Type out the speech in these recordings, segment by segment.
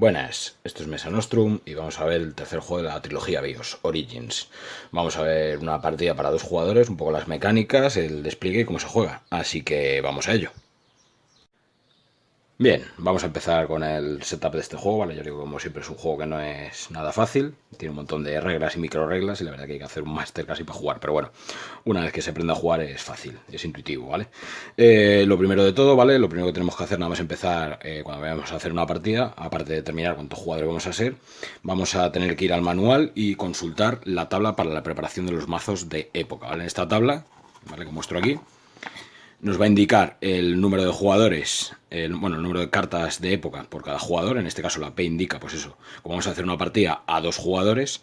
Buenas, esto es Mesa Nostrum y vamos a ver el tercer juego de la trilogía BIOS, Origins. Vamos a ver una partida para dos jugadores, un poco las mecánicas, el despliegue y cómo se juega. Así que vamos a ello. Bien, vamos a empezar con el setup de este juego, ¿vale? Yo digo, como siempre, es un juego que no es nada fácil, tiene un montón de reglas y micro reglas y la verdad que hay que hacer un máster casi para jugar, pero bueno, una vez que se aprende a jugar es fácil, es intuitivo, ¿vale? Lo primero de todo, ¿vale? Lo primero que tenemos que hacer nada más empezar cuando vayamos a hacer una partida, aparte de determinar cuántos jugadores vamos a ser, vamos a tener que ir al manual y consultar la tabla para la preparación de los mazos de época, ¿vale? En esta tabla, ¿vale? Que muestro aquí, nos va a indicar el número de jugadores, el número de cartas de época por cada jugador. En este caso la P indica, pues eso, como vamos a hacer una partida a dos jugadores,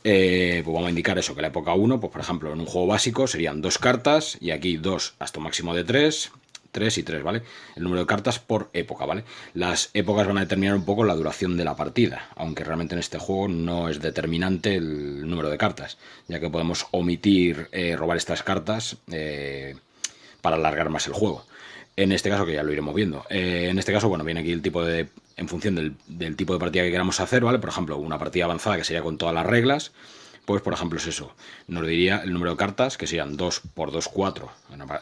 pues vamos a indicar eso, que la época 1, pues por ejemplo, en un juego básico serían dos cartas, y aquí dos hasta un máximo de 3, 3 y 3, ¿vale? El número de cartas por época, ¿vale? Las épocas van a determinar un poco la duración de la partida, aunque realmente en este juego no es determinante el número de cartas, ya que podemos omitir robar estas cartas para alargar más el juego. En este caso, que ya lo iremos viendo. En este caso, bueno, viene aquí el tipo de... En función del tipo de partida que queramos hacer, ¿vale? Por ejemplo, una partida avanzada que sería con todas las reglas. Pues, por ejemplo, es eso. Nos diría el número de cartas, que serían 2 por 2, 4,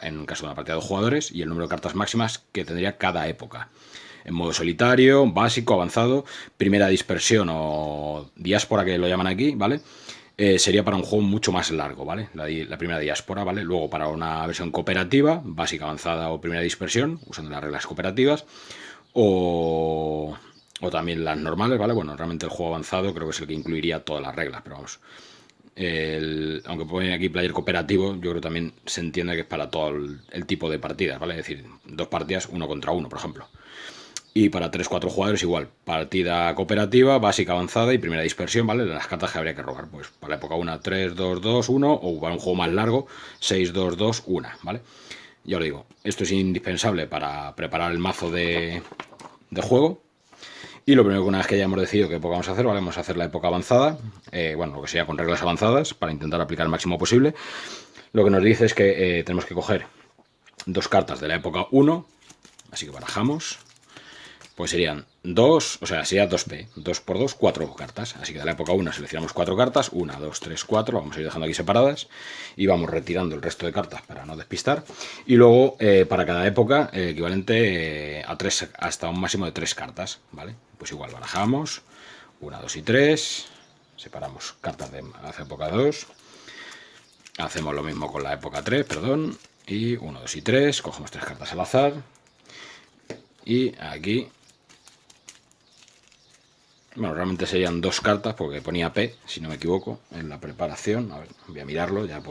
en caso de una partida de dos jugadores, y el número de cartas máximas que tendría cada época. En modo solitario, básico, avanzado, primera dispersión o diáspora, que lo llaman aquí, ¿vale? Sería para un juego mucho más largo, ¿vale? La primera diáspora, ¿vale? Luego para una versión cooperativa, básica, avanzada o primera dispersión, usando las reglas cooperativas, o también las normales, ¿vale? Bueno, realmente el juego avanzado creo que es el que incluiría todas las reglas, pero vamos. Aunque pone aquí player cooperativo, yo creo que también se entiende que es para todo el tipo de partidas, ¿vale? Es decir, dos partidas, uno contra uno, por ejemplo. Y para 3-4 jugadores igual, partida cooperativa, básica avanzada y primera dispersión, ¿vale? Las cartas que habría que robar, pues para la época 1, 3-2-2-1, o para un juego más largo, 6-2-2-1, ¿vale? Ya os digo, esto es indispensable para preparar el mazo de juego. Y lo primero que una vez que ya hemos decidido qué época vamos a hacer, ¿vale? Vamos a hacer la época avanzada, lo que sea con reglas avanzadas, para intentar aplicar el máximo posible. Lo que nos dice es que tenemos que coger dos cartas de la época 1, así que barajamos. Pues serían 2, o sea, sería 2P, 2 por 2, 4 cartas. Así que de la época 1 seleccionamos 4 cartas, 1, 2, 3, 4, vamos a ir dejando aquí separadas y vamos retirando el resto de cartas para no despistar. Y luego, para cada época, equivalente a 3, hasta un máximo de 3 cartas, ¿vale? Pues igual barajamos, 1, 2 y 3, separamos cartas de la época 2, hacemos lo mismo con la época 3, perdón, y 1, 2 y 3, cogemos 3 cartas al azar, y aquí... Bueno, realmente serían dos cartas porque ponía P, si no me equivoco, en la preparación. A ver, voy a mirarlo ya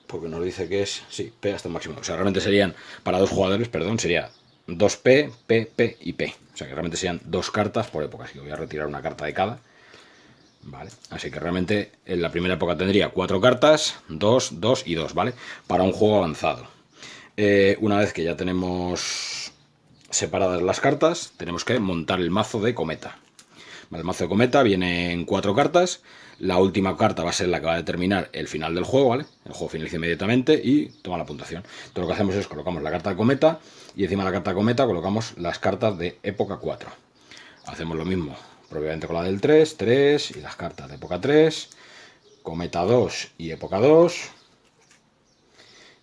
porque nos dice que es... Sí, P hasta el máximo. O sea, realmente serían, para dos jugadores, perdón, sería 2P, P, P y P. O sea, que realmente serían dos cartas por época. Así que voy a retirar una carta de cada. Vale, así que realmente en la primera época tendría 4 cartas, 2, 2 y 2, ¿vale? Para un juego avanzado. Una vez que ya tenemos separadas las cartas, tenemos que montar el mazo de cometa. Vale, el mazo de cometa viene en 4 cartas. La última carta va a ser la que va a determinar el final del juego, ¿vale? El juego finaliza inmediatamente y toma la puntuación. Entonces lo que hacemos es colocamos la carta de cometa y encima de la carta de cometa colocamos las cartas de época 4. Hacemos lo mismo propiamente con la del 3, 3 y las cartas de época 3, cometa 2 y época 2,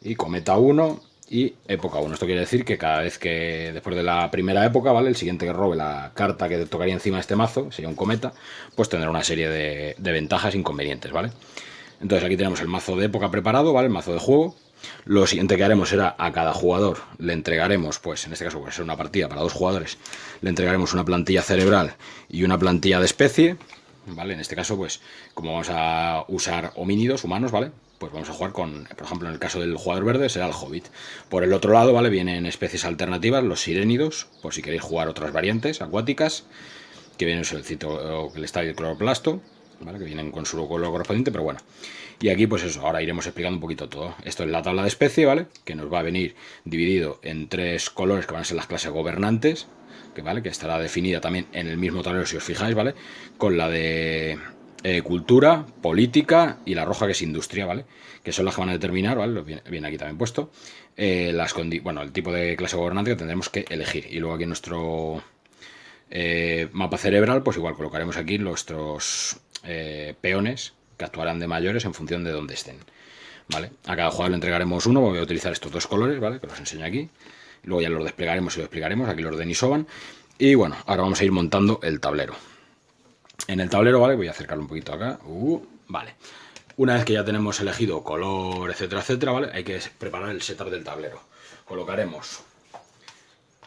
y cometa 1 y época 1. Esto quiere decir que cada vez que después de la primera época, ¿vale? El siguiente que robe la carta que tocaría encima de este mazo, sería un cometa, pues tendrá una serie de ventajas e inconvenientes, ¿vale? Entonces aquí tenemos el mazo de época preparado, ¿vale? El mazo de juego. Lo siguiente que haremos será a cada jugador le entregaremos, pues en este caso puede ser una partida para dos jugadores, le entregaremos una plantilla cerebral y una plantilla de especie, ¿vale? En este caso, pues como vamos a usar homínidos humanos, ¿vale? Pues vamos a jugar con, por ejemplo, en el caso del jugador verde será el hobbit. Por el otro lado, ¿vale? Vienen especies alternativas, los sirénidos, por si queréis jugar otras variantes acuáticas, que vienen el estadio del cloroplasto, ¿vale? Que vienen con su color correspondiente, pero bueno. Y aquí, pues eso, ahora iremos explicando un poquito todo. Esto es la tabla de especie, ¿vale? Que nos va a venir dividido en 3 colores que van a ser las clases gobernantes, que, ¿vale? Que estará definida también en el mismo tablero, si os fijáis, ¿vale? Con la de cultura, política y la roja que es industria, ¿vale? Que son las que van a determinar, ¿vale? Viene aquí también puesto. El tipo de clase gobernante que tendremos que elegir. Y luego aquí en nuestro mapa cerebral, pues igual colocaremos aquí nuestros peones que actuarán de mayores en función de dónde estén. ¿Vale? A cada jugador le entregaremos uno, voy a utilizar estos dos colores, ¿vale? Que los enseño aquí. Luego ya los desplegaremos y los explicaremos, aquí los de Nisoban. Y bueno, ahora vamos a ir montando el tablero. En el tablero, ¿vale? Voy a acercarlo un poquito acá. Vale. Una vez que ya tenemos elegido color, etcétera, etcétera, ¿vale? Hay que preparar el setup del tablero. Colocaremos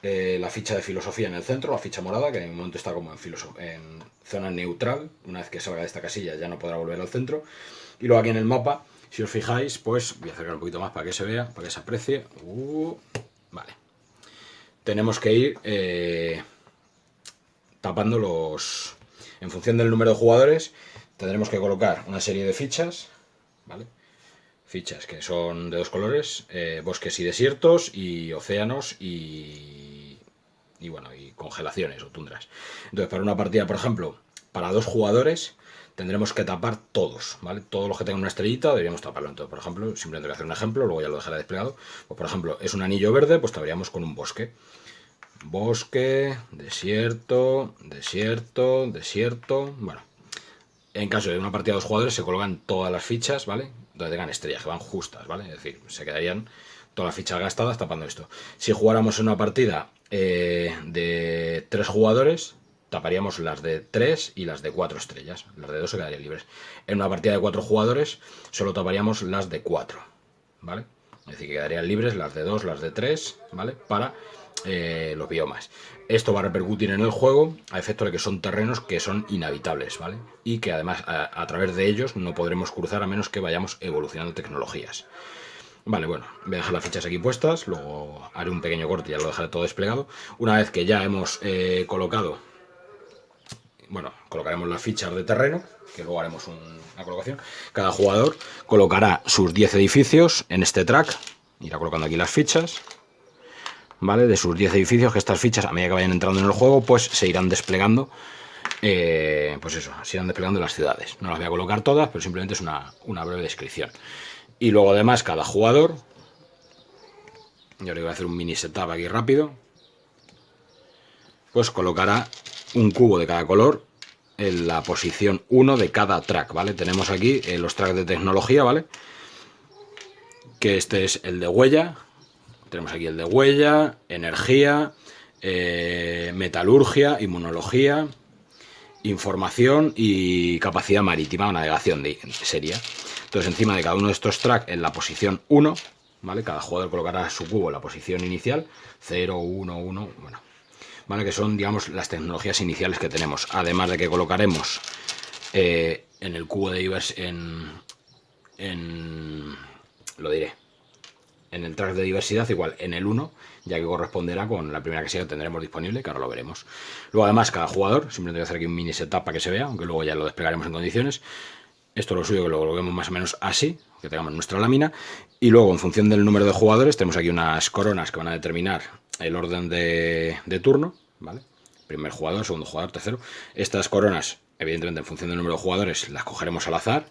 la ficha de filosofía en el centro, la ficha morada, que en un momento está como en zona neutral. Una vez que salga de esta casilla ya no podrá volver al centro. Y luego aquí en el mapa, si os fijáis, pues voy a acercar un poquito más para que se vea, para que se aprecie. Vale. Tenemos que ir tapando los... En función del número de jugadores, tendremos que colocar una serie de fichas, ¿vale? Fichas que son de dos colores, bosques y desiertos, y océanos y congelaciones o tundras. Entonces, para una partida, por ejemplo, para 2 jugadores, tendremos que tapar todos, ¿vale? Todos los que tengan una estrellita deberíamos taparlo. Entonces, por ejemplo, simplemente voy a hacer un ejemplo, luego ya lo dejaré desplegado. Pues, por ejemplo, es un anillo verde, pues taparíamos con un bosque. Bosque, desierto, desierto, desierto. Bueno, en caso de una partida de 2 jugadores se colocan todas las fichas, ¿vale? Donde tengan estrellas, que van justas, ¿vale? Es decir, se quedarían todas las fichas gastadas tapando esto. Si jugáramos en una partida de 3 jugadores, taparíamos las de 3 y las de 4 estrellas. Las de 2 se quedarían libres. En una partida de 4 jugadores, solo taparíamos las de 4, ¿vale? Es decir, que quedarían libres las de 2, las de 3, ¿vale? Para los biomas. Esto va a repercutir en el juego a efecto de que son terrenos que son inhabitables, ¿vale? Y que además a través de ellos no podremos cruzar a menos que vayamos evolucionando tecnologías. Vale, bueno, voy a dejar las fichas aquí puestas, luego haré un pequeño corte y ya lo dejaré todo desplegado. Una vez que ya hemos colocado, bueno, colocaremos las fichas de terreno, que luego haremos una colocación. Cada jugador colocará sus 10 edificios en este track, irá colocando aquí las fichas, ¿vale? De sus 10 edificios, que estas fichas a medida que vayan entrando en el juego pues se irán desplegando, pues eso, se irán desplegando en las ciudades. No las voy a colocar todas, pero simplemente es una breve descripción. Y luego además cada jugador, yo le voy a hacer un mini setup aquí rápido, pues colocará un cubo de cada color en la posición 1 de cada track, ¿vale? Tenemos aquí los tracks de tecnología, ¿vale? Que este es el de huella. Tenemos aquí el de huella, energía, metalurgia, inmunología, información y capacidad marítima o navegación sería. Entonces, encima de cada uno de estos tracks, en la posición 1, ¿vale? Cada jugador colocará su cubo en la posición inicial, 0, 1, 1, bueno, ¿vale? Que son, digamos, las tecnologías iniciales que tenemos. Además de que colocaremos en el cubo de diversión, lo diré, en el track de diversidad, igual en el 1, ya que corresponderá con la primera casilla que tendremos disponible, que ahora lo veremos. Luego además cada jugador, simplemente voy a hacer aquí un mini setup para que se vea, aunque luego ya lo desplegaremos en condiciones. Esto es lo suyo, que lo coloquemos más o menos así, que tengamos nuestra lámina. Y luego, en función del número de jugadores, tenemos aquí unas coronas que van a determinar el orden de turno, ¿vale? Primer jugador, segundo jugador, tercero. Estas coronas, evidentemente, en función del número de jugadores, las cogeremos al azar,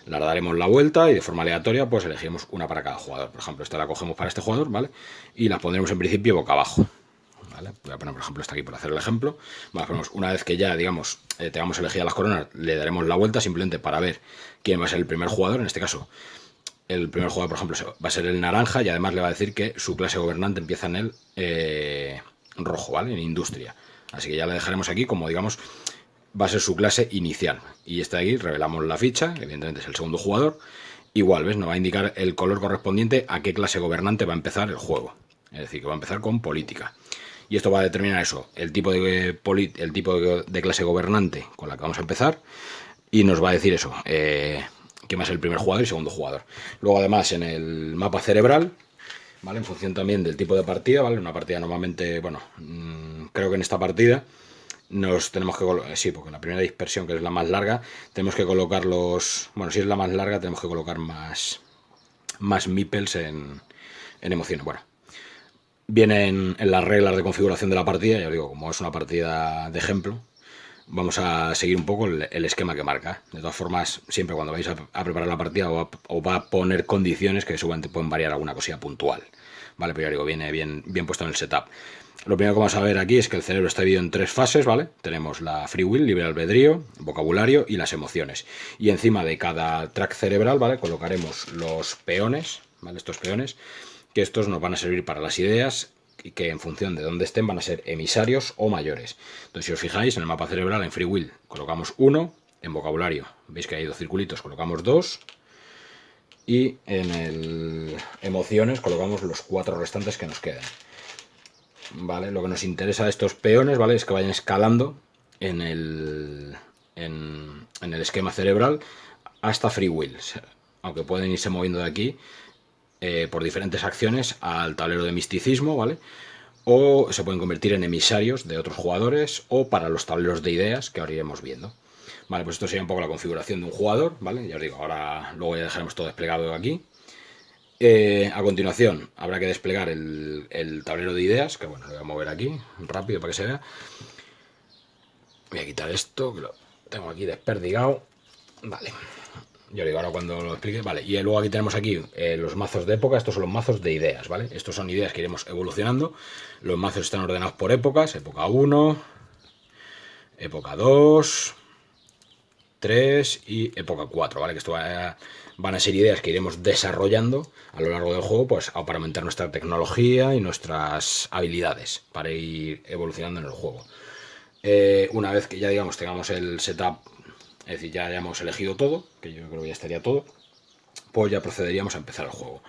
las daremos la vuelta y de forma aleatoria, pues elegiremos una para cada jugador. Por ejemplo, esta la cogemos para este jugador, ¿vale? Y la pondremos en principio boca abajo. ¿Vale? Voy a poner, por ejemplo, esta aquí por hacer el ejemplo. Vale, ponemos, una vez que ya, digamos, tengamos elegidas las coronas, le daremos la vuelta simplemente para ver quién va a ser el primer jugador. En este caso, el primer jugador, por ejemplo, va a ser el naranja y además le va a decir que su clase gobernante empieza en el rojo, ¿vale? En industria. Así que ya le dejaremos aquí como, digamos, va a ser su clase inicial. Y esta de aquí, revelamos la ficha, que evidentemente es el segundo jugador. Igual, ¿ves? Nos va a indicar el color correspondiente a qué clase gobernante va a empezar el juego. Es decir, que va a empezar con política. Y esto va a determinar eso, el tipo de clase gobernante con la que vamos a empezar, y nos va a decir eso, quién va a ser el primer jugador y segundo jugador. Luego además en el mapa cerebral, ¿vale? En función también del tipo de partida, ¿vale? Una partida normalmente, bueno, creo que en esta partida nos tenemos que colocar, sí, porque en la primera dispersión, que es la más larga, tenemos que colocar bueno, si es la más larga, tenemos que colocar más meeples en emociones. Bueno, vienen en las reglas de configuración de la partida, ya os digo, como es una partida de ejemplo, vamos a seguir un poco el esquema que marca. De todas formas, siempre cuando vais a preparar la partida os va a poner condiciones que seguramente pueden variar alguna cosilla puntual. Vale, pero ya digo, viene bien puesto en el setup. Lo primero que vamos a ver aquí es que el cerebro está dividido en 3 fases, ¿vale? Tenemos la free will, libre albedrío, vocabulario y las emociones. Y encima de cada track cerebral, ¿vale? Colocaremos los peones, ¿vale? Estos peones, que estos nos van a servir para las ideas y que en función de dónde estén van a ser emisarios o mayores. Entonces, si os fijáis, en el mapa cerebral, en free will, colocamos 1, en vocabulario, veis que hay 2 circulitos, colocamos 2, y en el emociones colocamos los 4 restantes que nos quedan. ¿Vale? Lo que nos interesa de estos peones, ¿vale? Es que vayan escalando en el esquema cerebral hasta free will, aunque pueden irse moviendo de aquí por diferentes acciones al tablero de misticismo, ¿vale? O se pueden convertir en emisarios de otros jugadores o para los tableros de ideas que ahora iremos viendo. Vale, pues esto sería un poco la configuración de un jugador, ¿vale? Ya os digo, ahora luego ya dejaremos todo desplegado aquí. A continuación habrá que desplegar el tablero de ideas, que bueno, lo voy a mover aquí rápido para que se vea. Voy a quitar esto, que lo tengo aquí desperdigado. Vale, yo digo ahora cuando lo explique. Vale, y luego aquí tenemos aquí los mazos de época. Estos son los mazos de ideas, ¿vale? Estos son ideas que iremos evolucionando. Los mazos están ordenados por épocas: época 1, época 2, 3 y época 4, ¿vale? Que esto van a ser ideas que iremos desarrollando a lo largo del juego, pues para aumentar nuestra tecnología y nuestras habilidades para ir evolucionando en el juego. Una vez que ya digamos tengamos el setup, es decir, ya hayamos elegido todo, que yo creo que ya estaría todo, pues ya procederíamos a empezar el juego.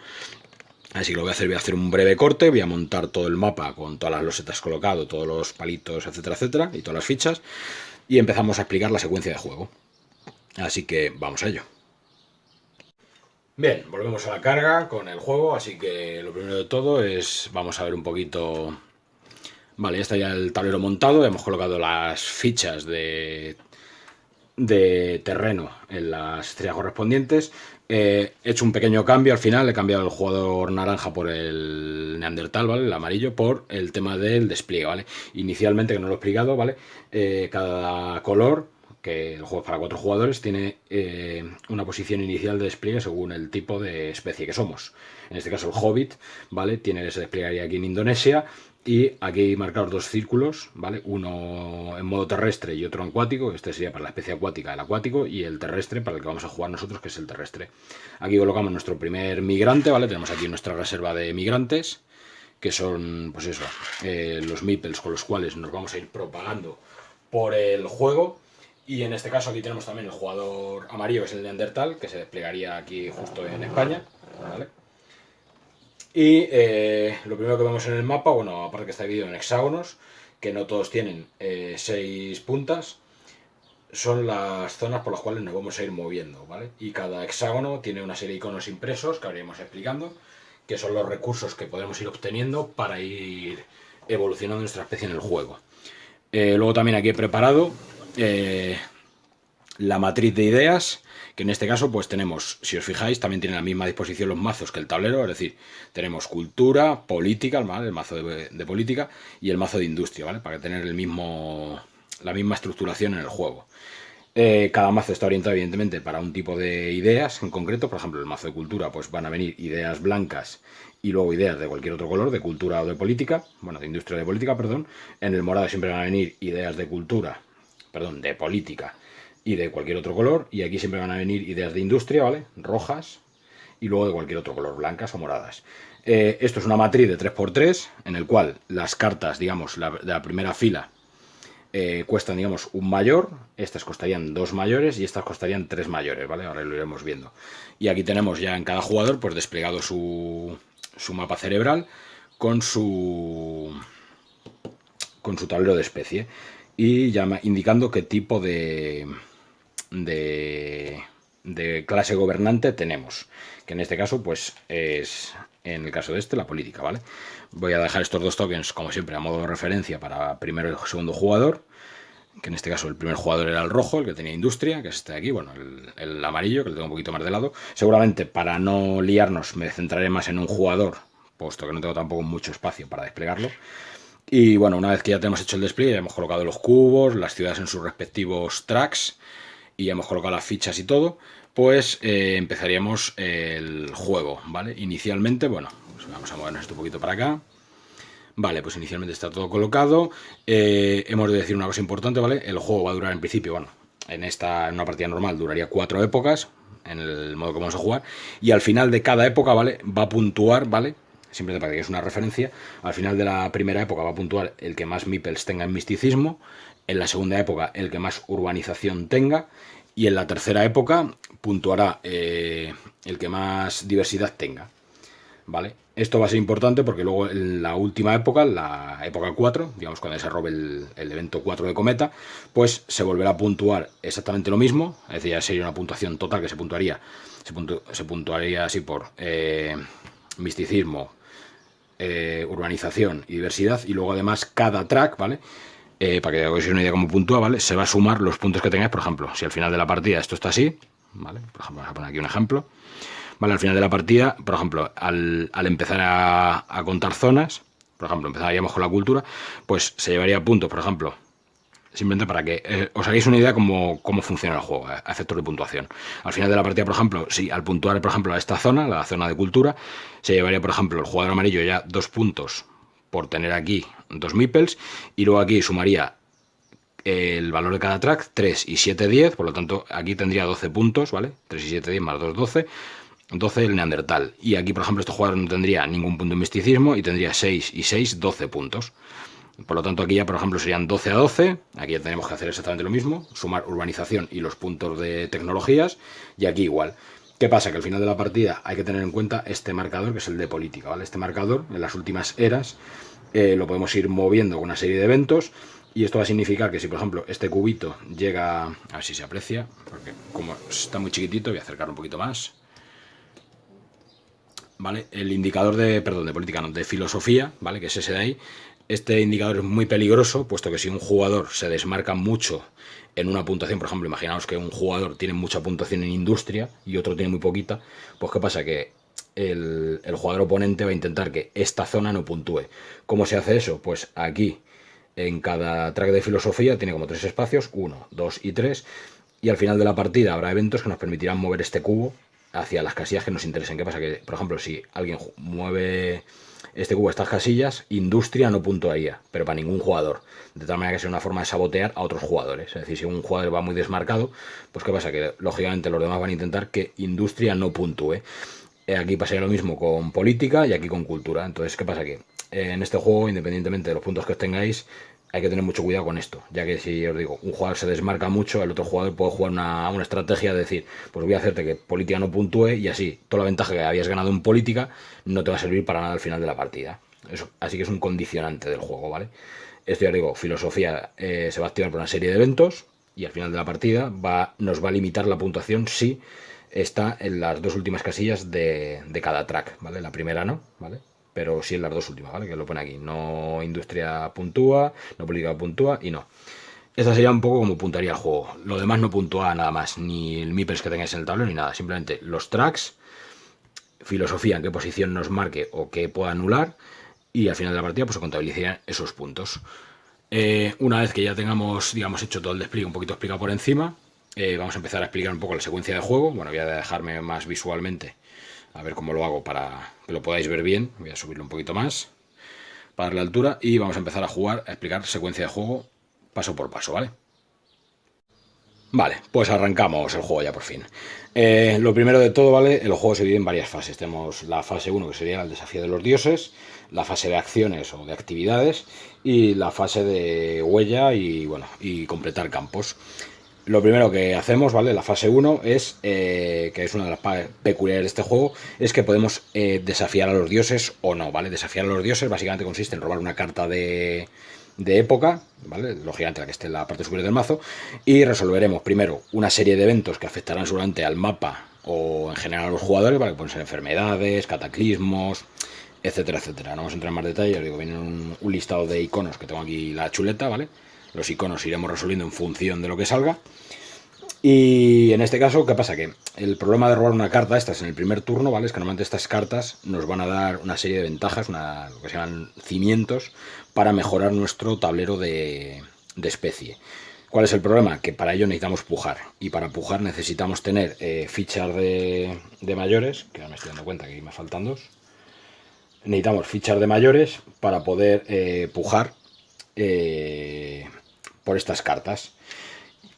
Así que lo voy a hacer un breve corte, voy a montar todo el mapa con todas las losetas colocado, todos los palitos, etcétera, etcétera, y todas las fichas, y empezamos a explicar la secuencia de juego. Así que vamos a ello. Bien, volvemos a la carga con el juego, así que lo primero de todo es, vamos a ver un poquito. Vale, ya está ya el tablero montado, hemos colocado las fichas de terreno en las estrellas correspondientes. He hecho un pequeño cambio al final, he cambiado el jugador naranja por el neandertal, ¿vale? El amarillo, por el tema del despliegue, ¿vale? Inicialmente, que no lo he explicado, ¿vale? Cada color, que el juego es para 4 jugadores, tiene una posición inicial de despliegue según el tipo de especie que somos. En este caso el Hobbit, ¿vale? Se desplegaría aquí en Indonesia. Y aquí hay marcados 2 círculos, ¿vale? Uno en modo terrestre y otro en acuático. Este sería para la especie acuática, el acuático, y el terrestre para el que vamos a jugar nosotros, que es el terrestre. Aquí colocamos nuestro primer migrante, ¿vale? Tenemos aquí nuestra reserva de migrantes, que son, pues eso, los meeples con los cuales nos vamos a ir propagando por el juego. Y en este caso aquí tenemos también el jugador amarillo, que es el neandertal, que se desplegaría aquí justo en España, ¿vale? Y lo primero que vemos en el mapa, bueno, aparte que está dividido en hexágonos, que no todos tienen 6 puntas, son las zonas por las cuales nos vamos a ir moviendo, ¿vale? Y cada hexágono tiene una serie de iconos impresos que iremos explicando, que son los recursos que podemos ir obteniendo para ir evolucionando nuestra especie en el juego. Luego también aquí he preparado la matriz de ideas, que en este caso pues tenemos, si os fijáis, también tiene la misma disposición los mazos que el tablero, es decir, tenemos cultura, política, ¿vale? El mazo de política, y el mazo de industria, ¿vale? Para tener la misma estructuración en el juego. Cada mazo está orientado evidentemente para un tipo de ideas en concreto. Por ejemplo, el mazo de cultura, pues van a venir ideas blancas y luego ideas de cualquier otro color, de cultura o de política, bueno, de industria o de política, perdón. En el morado siempre van a venir ideas de cultura, perdón, de política y de cualquier otro color, y aquí siempre van a venir ideas de industria, ¿vale? Rojas, y luego de cualquier otro color, blancas o moradas. Esto es una matriz de 3×3, en el cual las cartas, digamos, de la primera fila cuestan, digamos, un mayor, estas costarían 2 mayores y estas costarían 3 mayores, ¿vale? Ahora lo iremos viendo. Y aquí tenemos ya en cada jugador, pues desplegado su mapa cerebral con su tablero de especie, y ya indicando qué tipo de clase gobernante tenemos, que en este caso pues es, en el caso de este, la política, ¿vale? Voy a dejar estos 2 tokens como siempre a modo de referencia para primero y segundo jugador, que en este caso el primer jugador era el rojo, el que tenía industria, que es este de aquí, bueno, el amarillo, que lo tengo un poquito más de lado. Seguramente, para no liarnos, me centraré más en un jugador, puesto que no tengo tampoco mucho espacio para desplegarlo. Y bueno, una vez que ya tenemos hecho el despliegue, ya hemos colocado los cubos, las ciudades en sus respectivos tracks y hemos colocado las fichas y todo, pues empezaríamos el juego, ¿vale? Inicialmente, bueno, pues vamos a movernos esto un poquito para acá. Vale, pues inicialmente está todo colocado. Hemos de decir una cosa importante, ¿vale? El juego va a durar en principio, bueno, en una partida normal duraría 4 épocas, en el modo que vamos a jugar, y al final de cada época, ¿vale? Va a puntuar, ¿vale? Simplemente para que es una referencia, al final de la primera época va a puntuar el que más meeples tenga en misticismo, en la segunda época el que más urbanización tenga, y en la tercera época puntuará el que más diversidad tenga. ¿Vale? Esto va a ser importante porque luego en la última época, la época 4, digamos cuando se robe el evento 4 de cometa, pues se volverá a puntuar exactamente lo mismo, es decir, ya sería una puntuación total que se puntuaría así por misticismo, urbanización y diversidad, y luego además cada track, ¿vale? Para que hagáis una idea cómo puntúa, ¿vale? Se va a sumar los puntos que tengáis, por ejemplo, si al final de la partida esto está así, ¿vale? Por ejemplo, vamos a poner aquí un ejemplo. Vale, al final de la partida, por ejemplo, al empezar a contar zonas, por ejemplo, empezaríamos con la cultura, pues se llevaría puntos, por ejemplo, simplemente para que os hagáis una idea cómo funciona el juego, a efectos de puntuación. Al final de la partida, por ejemplo, si al puntuar, por ejemplo, a esta zona, la zona de cultura, se llevaría, por ejemplo, el jugador amarillo ya 2 puntos por tener aquí 2 meeples, y luego aquí sumaría el valor de cada track, 3 y 7, 10, por lo tanto aquí tendría 12 puntos, ¿vale? 3 y 7, 10 más 2, 12. 12 el Neandertal. Y aquí, por ejemplo, este jugador no tendría ningún punto en misticismo y tendría 6 y 6, 12 puntos. Por lo tanto, aquí ya, por ejemplo, serían 12 a 12. Aquí ya tenemos que hacer exactamente lo mismo, sumar urbanización y los puntos de tecnologías. Y aquí igual. ¿Qué pasa? Que al final de la partida hay que tener en cuenta este marcador, que es el de política, ¿vale? Este marcador, en las últimas eras, lo podemos ir moviendo con una serie de eventos. Y esto va a significar que si, por ejemplo, este cubito llega... A ver si se aprecia, porque como está muy chiquitito, voy a acercarlo un poquito más. ¿Vale? El indicador de política, no, de filosofía, ¿vale? Que es ese de ahí. Este indicador es muy peligroso, puesto que si un jugador se desmarca mucho en una puntuación, por ejemplo, imaginaos que un jugador tiene mucha puntuación en industria y otro tiene muy poquita, pues ¿qué pasa? Que el jugador oponente va a intentar que esta zona no puntúe. ¿Cómo se hace eso? Pues aquí, en cada track de filosofía, tiene como 3 espacios, 1, 2 y 3, y al final de la partida habrá eventos que nos permitirán mover este cubo hacia las casillas que nos interesen. ¿Qué pasa? Que, por ejemplo, si alguien mueve este cubo a estas casillas, industria no puntuaría, pero para ningún jugador. De tal manera que sea una forma de sabotear a otros jugadores. Es decir, si un jugador va muy desmarcado, pues ¿qué pasa? Que lógicamente los demás van a intentar que industria no puntúe. Aquí pasaría lo mismo con política y aquí con cultura. Entonces, ¿qué pasa? Que en este juego, independientemente de los puntos que os tengáis, hay que tener mucho cuidado con esto, ya que si os digo, un jugador se desmarca mucho, el otro jugador puede jugar una estrategia de decir, pues voy a hacerte que política no puntúe y así toda la ventaja que habías ganado en política no te va a servir para nada al final de la partida. Así que es un condicionante del juego, ¿vale? Esto ya os digo, filosofía se va a activar por una serie de eventos y al final de la partida nos va a limitar la puntuación si está en las 2 últimas casillas de cada track, ¿vale? La primera no, ¿vale? Pero sí en las 2 últimas, ¿vale? Que lo pone aquí. No industria puntúa, no política puntúa y no. Esta sería un poco como puntuaría el juego. Lo demás no puntúa nada más, ni el meeples que tengáis en el tablero ni nada. Simplemente los tracks, filosofía en qué posición nos marque o qué pueda anular, y al final de la partida pues se contabilizarían esos puntos. Una vez que ya tengamos, digamos, hecho todo el despliegue un poquito explicado por encima, vamos a empezar a explicar un poco la secuencia de juego. Bueno, voy a dejarme más visualmente, a ver cómo lo hago para que lo podáis ver bien. Voy a subirlo un poquito más para darle altura y vamos a empezar a jugar, a explicar secuencia de juego paso por paso, ¿vale? Vale, pues arrancamos el juego ya por fin. Lo primero de todo, ¿vale? El juego se divide en varias fases. Tenemos la fase 1, que sería el desafío de los dioses, la fase de acciones o de actividades y la fase de huella y, bueno, y completar campos. Lo primero que hacemos, ¿vale? La fase 1 es, que es una de las peculiares de este juego, es que podemos desafiar a los dioses o no, ¿vale? Desafiar a los dioses básicamente consiste en robar una carta de época, ¿vale? Lógicamente la que esté en la parte superior del mazo, y resolveremos primero una serie de eventos que afectarán seguramente al mapa o en general a los jugadores, ¿vale? Pueden ser enfermedades, cataclismos, etcétera, etcétera. No vamos a entrar en más detalles, os digo, viene un listado de iconos que tengo aquí la chuleta, ¿vale? Los iconos iremos resolviendo en función de lo que salga. Y en este caso, ¿qué pasa? Que el problema de robar una carta, estas en el primer turno, ¿vale? Es que normalmente estas cartas nos van a dar una serie de ventajas, lo que se llaman cimientos, para mejorar nuestro tablero de especie. ¿Cuál es el problema? Que para ello necesitamos pujar. Y para pujar necesitamos tener fichas de mayores, que ahora me estoy dando cuenta que aquí me faltan dos. Necesitamos fichas de mayores para poder pujar por estas cartas.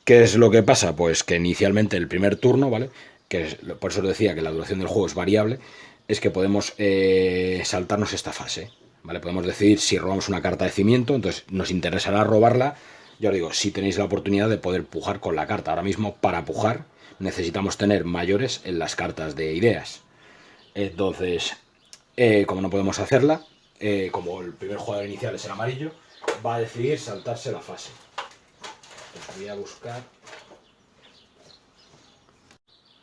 ¿Qué es lo que pasa? Pues que inicialmente el primer turno, ¿vale? Por eso os decía que la duración del juego es variable, es que podemos saltarnos esta fase, ¿vale? Podemos decidir si robamos una carta de cimiento, entonces nos interesará robarla, ya os digo, si tenéis la oportunidad de poder pujar con la carta. Ahora mismo, para pujar, necesitamos tener mayores en las cartas de ideas. Entonces, como no podemos hacerla, como el primer jugador inicial es el amarillo, va a decidir saltarse la fase. Voy a buscar.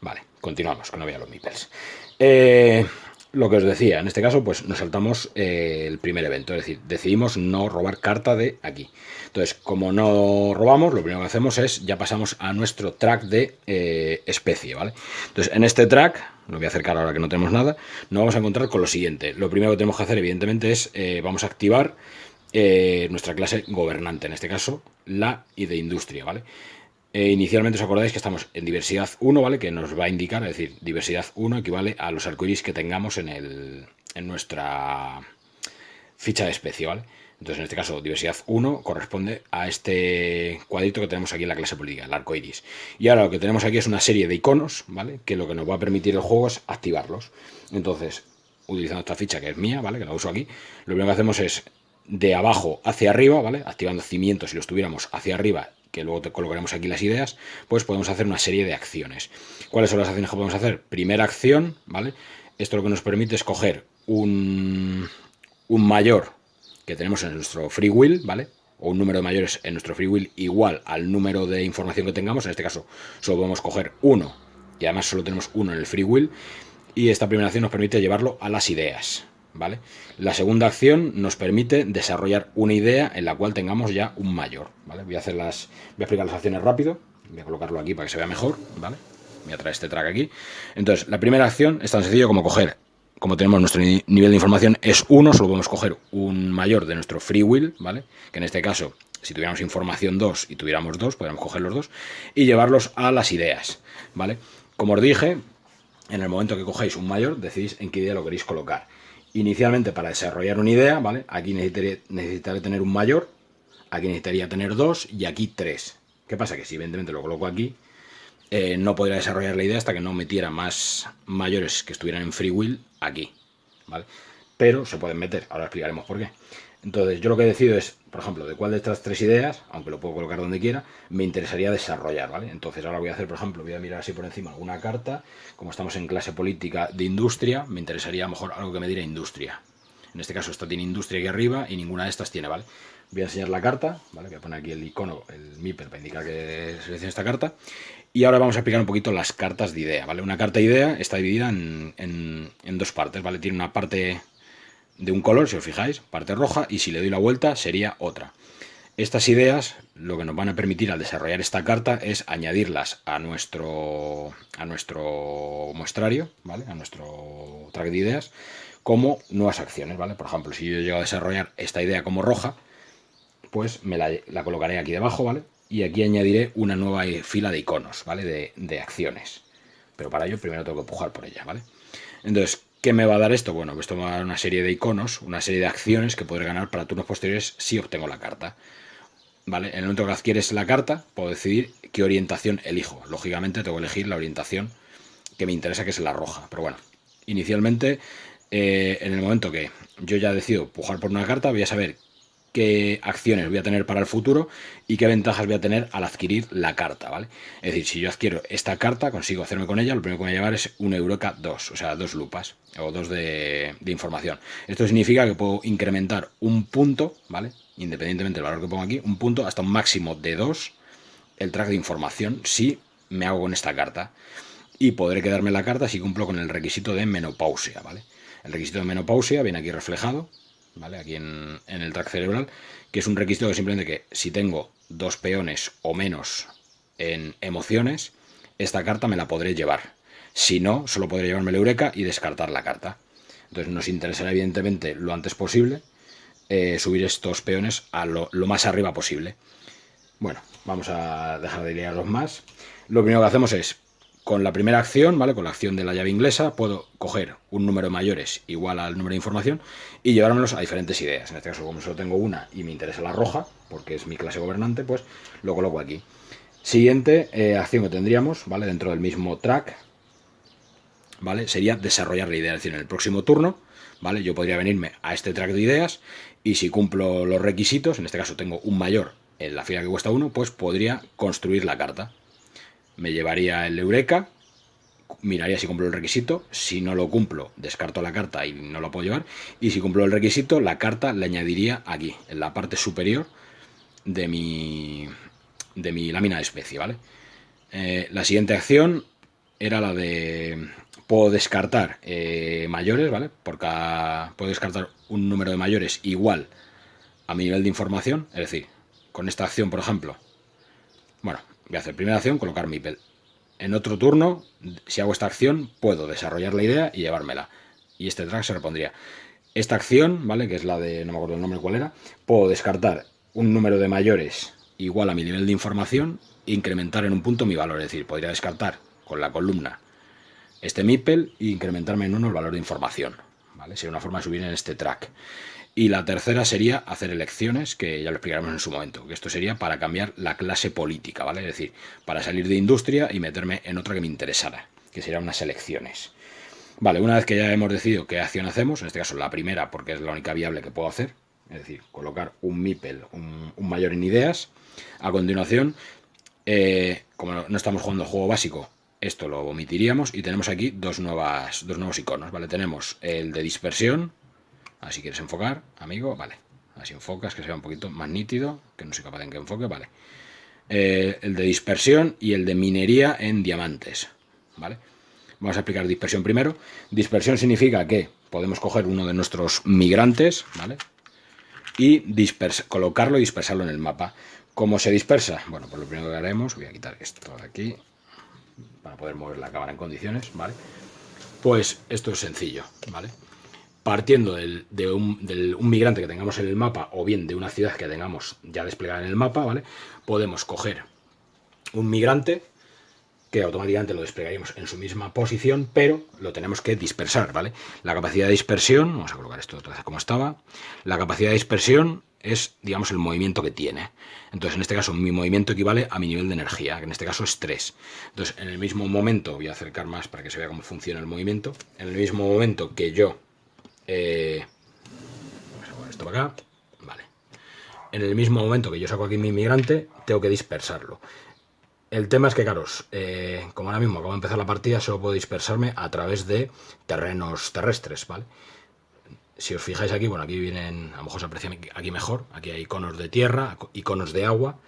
Vale, continuamos, que no vea los meeples. Lo que os decía, en este caso, pues nos saltamos el primer evento, es decir, decidimos no robar carta de aquí. Entonces, como no robamos, lo primero que hacemos es, ya pasamos a nuestro track de especie, ¿vale? Entonces, en este track, lo voy a acercar ahora que no tenemos nada, nos vamos a encontrar con lo siguiente. Lo primero que tenemos que hacer, evidentemente, es, vamos a activar nuestra clase gobernante, en este caso, la y de industria, ¿vale? Inicialmente os acordáis que estamos en diversidad 1, ¿vale? Que nos va a indicar, es decir, diversidad 1 equivale a los arcoiris que tengamos en nuestra ficha de especie, ¿vale? Entonces, en este caso, diversidad 1 corresponde a este cuadrito que tenemos aquí en la clase política, el arco iris. Y ahora lo que tenemos aquí es una serie de iconos, ¿vale? Que lo que nos va a permitir el juego es activarlos. Entonces, utilizando esta ficha que es mía, ¿vale? Que la uso aquí, lo primero que hacemos es de abajo hacia arriba, ¿vale? Activando cimientos si los tuviéramos hacia arriba, que luego te colocaremos aquí las ideas, pues podemos hacer una serie de acciones. ¿Cuáles son las acciones que podemos hacer? Primera acción, ¿vale? Esto lo que nos permite es coger un mayor que tenemos en nuestro free will, ¿vale? O un número de mayores en nuestro free will igual al número de información que tengamos. En este caso, solo podemos coger uno y además solo tenemos uno en el free will. Y esta primera acción nos permite llevarlo a las ideas, ¿vale? La segunda acción nos permite desarrollar una idea en la cual tengamos ya un mayor, ¿vale? Voy a explicar las acciones rápido. Voy a colocarlo aquí para que se vea mejor, ¿vale? Voy a traer este track aquí. Entonces, la primera acción es tan sencillo como coger, como tenemos nuestro nivel de información es 1, solo podemos coger un mayor de nuestro free will, ¿vale? Que en este caso, si tuviéramos información 2 y tuviéramos 2, podríamos coger los 2 y llevarlos a las ideas, ¿vale? Como os dije, en el momento que cogéis un mayor, decidís en qué idea lo queréis colocar. Inicialmente, para desarrollar una idea, ¿vale? Aquí necesitaré tener un mayor, aquí necesitaría tener 2 y aquí 3. ¿Qué pasa? Que si evidentemente lo coloco aquí, no podría desarrollar la idea hasta que no metiera más mayores que estuvieran en free will aquí, ¿vale? Pero se pueden meter, ahora explicaremos por qué. Entonces, yo lo que decido es, por ejemplo, de cuál de estas 3 ideas, aunque lo puedo colocar donde quiera, me interesaría desarrollar, ¿vale? Entonces, ahora voy a hacer, por ejemplo, voy a mirar así por encima alguna carta. Como estamos en clase política de industria, me interesaría a lo mejor algo que me diera industria. En este caso, esta tiene industria aquí arriba y ninguna de estas tiene, ¿vale? Voy a enseñar la carta, ¿vale? Voy a poner aquí el icono, el meeple, para indicar que seleccione esta carta. Y ahora vamos a explicar un poquito las cartas de idea, ¿vale? Una carta de idea está dividida en dos partes, ¿vale? Tiene una parte de un color, si os fijáis, parte roja, y si le doy la vuelta sería otra. Estas ideas lo que nos van a permitir al desarrollar esta carta es añadirlas a nuestro muestrario, ¿vale? A nuestro track de ideas, como nuevas acciones, ¿vale? Por ejemplo, si yo llego a desarrollar esta idea como roja, pues me la colocaré aquí debajo, ¿vale? Y aquí añadiré una nueva fila de iconos, ¿vale? De acciones. Pero para ello primero tengo que pujar por ella, ¿vale? Entonces, ¿qué me va a dar esto? Bueno, pues esto me va a dar una serie de iconos, una serie de acciones que podré ganar para turnos posteriores si obtengo la carta. ¿Vale? En el momento que adquieres la carta, puedo decidir qué orientación elijo. Lógicamente tengo que elegir la orientación que me interesa, que es la roja. Pero bueno, inicialmente, en el momento que yo ya decido pujar por una carta, voy a saber qué acciones voy a tener para el futuro y qué ventajas voy a tener al adquirir la carta, ¿vale? Es decir, si yo adquiero esta carta, consigo hacerme con ella, lo primero que me voy a llevar es un Eureka 2, o sea, 2 lupas, o 2 de información. Esto significa que puedo incrementar un punto, ¿vale? Independientemente del valor que pongo aquí, un punto hasta un máximo de 2 el track de información si me hago con esta carta. Y podré quedarme la carta si cumplo con el requisito de menopausia, ¿vale? El requisito de menopausia viene aquí reflejado, ¿vale? Aquí en el track cerebral, que es un requisito que simplemente que si tengo 2 peones o menos en emociones, esta carta me la podré llevar. Si no, solo podré llevarme el Eureka y descartar la carta. Entonces nos interesará evidentemente lo antes posible subir estos peones a lo más arriba posible. Bueno, vamos a dejar de liarlos más. Lo primero que hacemos es, con la primera acción, ¿vale? Con la acción de la llave inglesa, puedo coger un número de mayores igual al número de información y llevármelos a diferentes ideas. En este caso, como solo tengo una y me interesa la roja, porque es mi clase gobernante, pues lo coloco aquí. Siguiente acción que tendríamos, ¿vale? Dentro del mismo track, ¿vale? Sería desarrollar la idea. Es decir, en el próximo turno, ¿vale? Yo podría venirme a este track de ideas y si cumplo los requisitos, en este caso tengo un mayor en la fila que cuesta 1, pues podría construir la carta. Me llevaría el Eureka, miraría si cumplo el requisito, si no lo cumplo, descarto la carta y no lo puedo llevar, y si cumplo el requisito, la carta la añadiría aquí, en la parte superior de mi lámina de especie, ¿vale? La siguiente acción era la de... Puedo descartar mayores, ¿vale? Porque puedo descartar un número de mayores igual a mi nivel de información. Es decir, con esta acción, por ejemplo, bueno, voy a hacer primera acción, colocar Meeple. En otro turno, si hago esta acción, puedo desarrollar la idea y llevármela. Y este track se repondría. Esta acción, ¿vale? Que es la de... no me acuerdo el nombre cuál era. Puedo descartar un número de mayores igual a mi nivel de información e incrementar en un punto mi valor. Es decir, podría descartar con la columna este Meeple e incrementarme en 1 el valor de información, ¿vale? Sería una forma de subir en este track. Y la tercera sería hacer elecciones, que ya lo explicaremos en su momento, que esto sería para cambiar la clase política, ¿vale? Es decir, para salir de industria y meterme en otra que me interesara, que serían unas elecciones. Vale, una vez que ya hemos decidido qué acción hacemos, en este caso la primera, porque es la única viable que puedo hacer, es decir, colocar un Meeple, un mayor en ideas. A continuación, como no estamos jugando el juego básico, esto lo omitiríamos y tenemos aquí dos nuevos iconos, ¿vale? Tenemos el de dispersión, así quieres enfocar, amigo, vale. Así enfocas, que sea un poquito más nítido, que no soy capaz de que enfoque, vale. El de dispersión y el de minería en diamantes, ¿vale? Vamos a explicar dispersión primero. Dispersión significa que podemos coger uno de nuestros migrantes, ¿vale? Y colocarlo y dispersarlo en el mapa. ¿Cómo se dispersa? Bueno, pues lo primero que haremos, voy a quitar esto de aquí para poder mover la cámara en condiciones, ¿vale? Pues esto es sencillo, ¿vale? Partiendo de un migrante que tengamos en el mapa o bien de una ciudad que tengamos ya desplegada en el mapa, ¿vale? Podemos coger un migrante que automáticamente lo desplegaríamos en su misma posición, pero lo tenemos que dispersar, ¿vale? La capacidad de dispersión, vamos a colocar esto otra vez como estaba, la capacidad de dispersión es, digamos, el movimiento que tiene. Entonces, en este caso, mi movimiento equivale a mi nivel de energía, que en este caso es 3. Entonces, en el mismo momento, voy a acercar más para que se vea cómo funciona el movimiento, en el mismo momento que yo... vamos a poner esto para acá, vale. En el mismo momento que yo saco aquí mi migrante, tengo que dispersarlo. El tema es que, claro, como ahora mismo acabo de empezar la partida, solo puedo dispersarme a través de terrenos terrestres, ¿vale? Si os fijáis aquí, bueno, aquí vienen, a lo mejor se aprecia aquí mejor, aquí hay iconos de tierra, iconos de agua.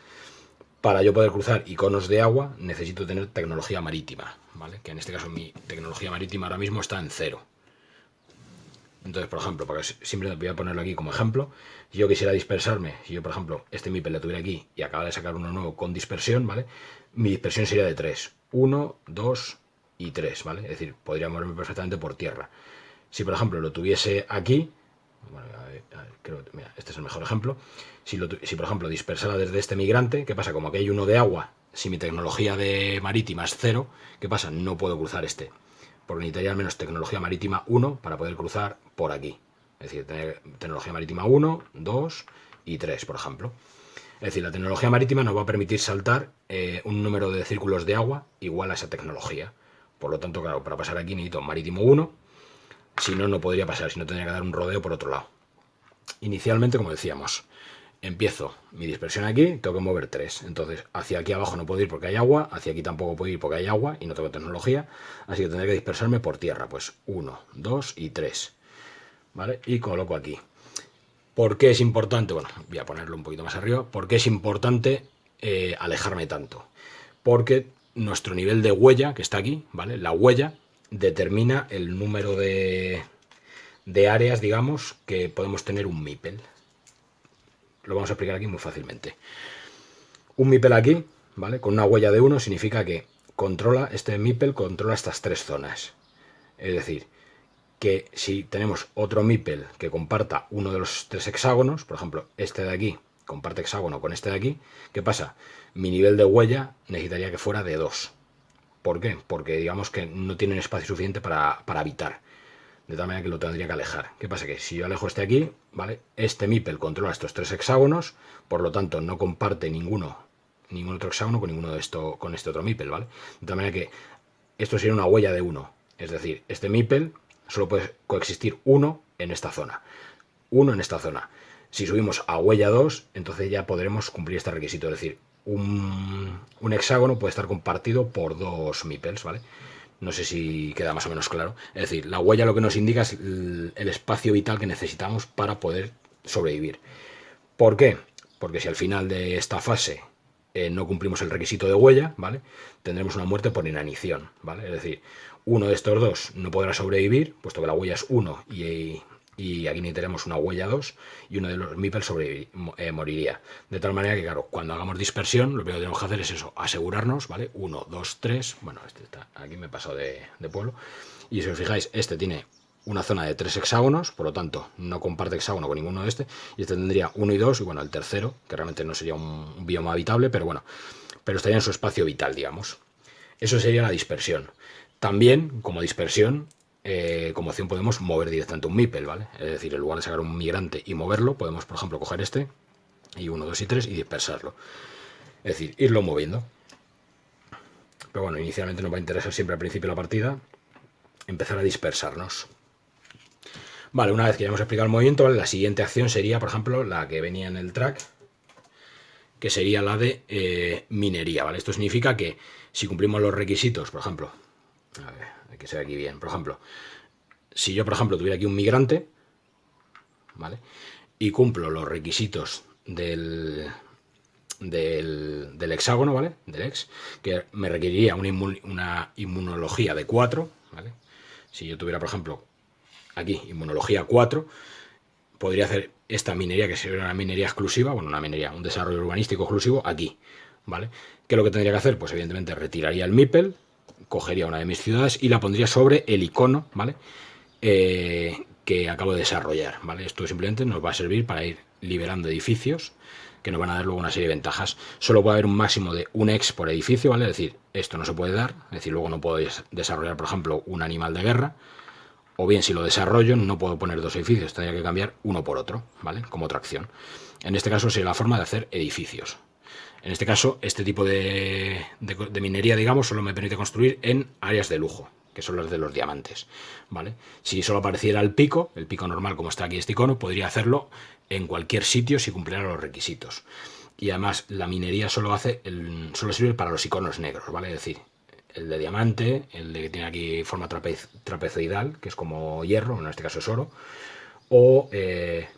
Para yo poder cruzar iconos de agua, necesito tener tecnología marítima, ¿vale? Que en este caso mi tecnología marítima ahora mismo está en 0. Entonces, por ejemplo, porque siempre voy a ponerlo aquí como ejemplo, si yo quisiera dispersarme, si yo, por ejemplo, este Meeple lo tuviera aquí y acaba de sacar uno nuevo con dispersión, ¿vale? Mi dispersión sería de 3. 1, 2 y 3, ¿vale? Es decir, podría moverme perfectamente por tierra. Si, por ejemplo, lo tuviese aquí, bueno, creo que, mira, este es el mejor ejemplo. Si, por ejemplo, dispersara desde este migrante, ¿qué pasa? Como aquí hay uno de agua, si mi tecnología de marítima es 0, ¿qué pasa? No puedo cruzar este. Porque necesitaría al menos tecnología marítima 1 para poder cruzar por aquí. Es decir, tener tecnología marítima 1, 2 y 3, por ejemplo. Es decir, la tecnología marítima nos va a permitir saltar un número de círculos de agua igual a esa tecnología. Por lo tanto, claro, para pasar aquí necesito marítimo 1. Si no, no podría pasar, si no tendría que dar un rodeo por otro lado. Inicialmente, como decíamos, empiezo mi dispersión aquí, tengo que mover 3. Entonces, hacia aquí abajo no puedo ir porque hay agua, hacia aquí tampoco puedo ir porque hay agua y no tengo tecnología, así que tendré que dispersarme por tierra. Pues 1, 2 y 3. ¿Vale? Y coloco aquí. ¿Por qué es importante? Bueno, voy a ponerlo un poquito más arriba. ¿Por qué es importante alejarme tanto? Porque nuestro nivel de huella, que está aquí, ¿vale? La huella determina el número de áreas, digamos, que podemos tener un Meeple. Lo vamos a explicar aquí muy fácilmente. Un Meeple aquí, ¿vale? Con una huella de 1 significa que controla, este meeple controla estas 3 zonas. Es decir, que si tenemos otro meeple que comparta uno de los 3 hexágonos, por ejemplo, este de aquí comparte hexágono con este de aquí, ¿qué pasa? Mi nivel de huella necesitaría que fuera de 2. ¿Por qué? Porque digamos que no tienen espacio suficiente para habitar. De tal manera que lo tendría que alejar. ¿Qué pasa? Que si yo alejo este aquí, ¿vale? Este meeple controla estos 3 hexágonos, por lo tanto no comparte ningún otro hexágono con este otro meeple, ¿vale? De tal manera que esto sería una huella de 1. Es decir, este meeple solo puede coexistir uno en esta zona. Uno en esta zona. Si subimos a huella 2, entonces ya podremos cumplir este requisito. Es decir, un hexágono puede estar compartido por 2 meeples, ¿vale? No sé si queda más o menos claro. Es decir, la huella lo que nos indica es el espacio vital que necesitamos para poder sobrevivir. ¿Por qué? Porque si al final de esta fase no cumplimos el requisito de huella, ¿vale? Tendremos una muerte por inanición, ¿vale? Es decir, uno de estos dos no podrá sobrevivir, puesto que la huella es 1 y aquí necesitaremos una huella 2 y uno de los meeples moriría. De tal manera que, claro, cuando hagamos dispersión, lo primero que tenemos que hacer es eso, asegurarnos, ¿vale? 1, 2, 3, bueno, este está, aquí me he pasado de pueblo, y si os fijáis, este tiene una zona de 3 hexágonos, por lo tanto no comparte hexágono con ninguno de y este tendría 1 y 2, y bueno, el tercero, que realmente no sería un bioma habitable, pero bueno, pero estaría en su espacio vital, digamos. Eso sería la dispersión. También, como dispersión, como opción podemos mover directamente un meeple, ¿vale? Es decir, en lugar de sacar un migrante y moverlo, podemos, por ejemplo, coger este, y 1, 2 y 3, y dispersarlo. Es decir, irlo moviendo. Pero bueno, inicialmente nos va a interesar siempre al principio de la partida empezar a dispersarnos. Vale, una vez que ya hemos explicado el movimiento, ¿vale? La siguiente acción sería, por ejemplo, la que venía en el track, que sería la de minería, ¿vale? Esto significa que si cumplimos los requisitos, por ejemplo, a ver, hay que ser aquí bien, por ejemplo, si yo, por ejemplo, tuviera aquí un migrante, ¿vale? Y cumplo los requisitos del hexágono, ¿vale? Del hex, que me requeriría una inmunología de 4, ¿vale? Si yo tuviera, por ejemplo, aquí inmunología 4, podría hacer esta minería, que sería una minería exclusiva, bueno, una minería, un desarrollo urbanístico exclusivo aquí, ¿vale? ¿Qué es lo que tendría que hacer? Pues evidentemente retiraría el meeple, cogería una de mis ciudades y la pondría sobre el icono, ¿vale? Que acabo de desarrollar, ¿vale? Esto simplemente nos va a servir para ir liberando edificios que nos van a dar luego una serie de ventajas. Solo puede haber un máximo de un ex por edificio, ¿vale? Es decir, esto no se puede dar, es decir, luego no puedo desarrollar, por ejemplo, un animal de guerra, o bien si lo desarrollo no puedo poner 2 edificios, tendría que cambiar uno por otro, ¿vale? Como otra acción. En este caso sería la forma de hacer edificios. En este caso, este tipo de minería, digamos, solo me permite construir en áreas de lujo, que son las de los diamantes, ¿vale? Si solo apareciera el pico normal como está aquí este icono, podría hacerlo en cualquier sitio si cumpliera los requisitos. Y además la minería solo sirve para los iconos negros, ¿vale? Es decir, el de diamante, el de que tiene aquí forma trapezoidal, que es como hierro, en este caso es oro, o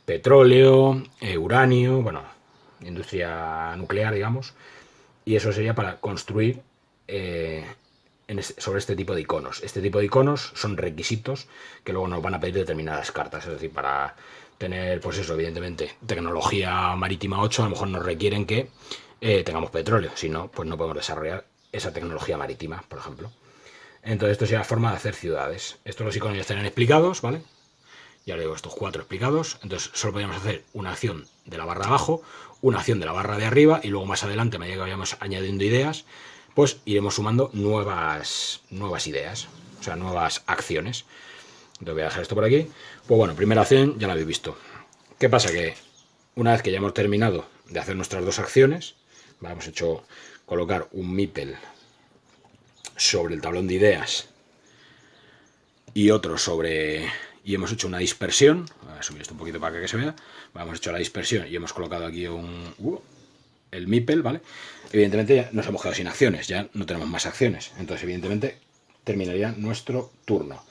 petróleo, uranio, bueno, industria nuclear, digamos, y eso sería para construir sobre este tipo de iconos. Este tipo de iconos son requisitos que luego nos van a pedir determinadas cartas, es decir, para tener, pues eso, evidentemente, tecnología marítima 8, a lo mejor nos requieren que tengamos petróleo, si no, pues no podemos desarrollar esa tecnología marítima, por ejemplo. Entonces esto sería la forma de hacer ciudades. Estos los iconos ya estarían explicados, ¿vale? Ya le digo, estos 4 explicados. Entonces solo podríamos hacer una acción de la barra de abajo, una acción de la barra de arriba, y luego más adelante, a medida que vayamos añadiendo ideas, pues iremos sumando nuevas ideas, o sea, nuevas acciones. Entonces voy a dejar esto por aquí. Pues bueno, primera acción ya la habéis visto. ¿Qué pasa? Que una vez que ya hemos terminado de hacer nuestras 2 acciones, hemos hecho colocar un meeple sobre el tablón de ideas y otro sobre... y hemos hecho una dispersión. Voy a subir esto un poquito para que se vea. Hemos hecho la dispersión y hemos colocado aquí el meeple, ¿vale? Evidentemente ya nos hemos quedado sin acciones, ya no tenemos más acciones. Entonces, evidentemente, terminaría nuestro turno.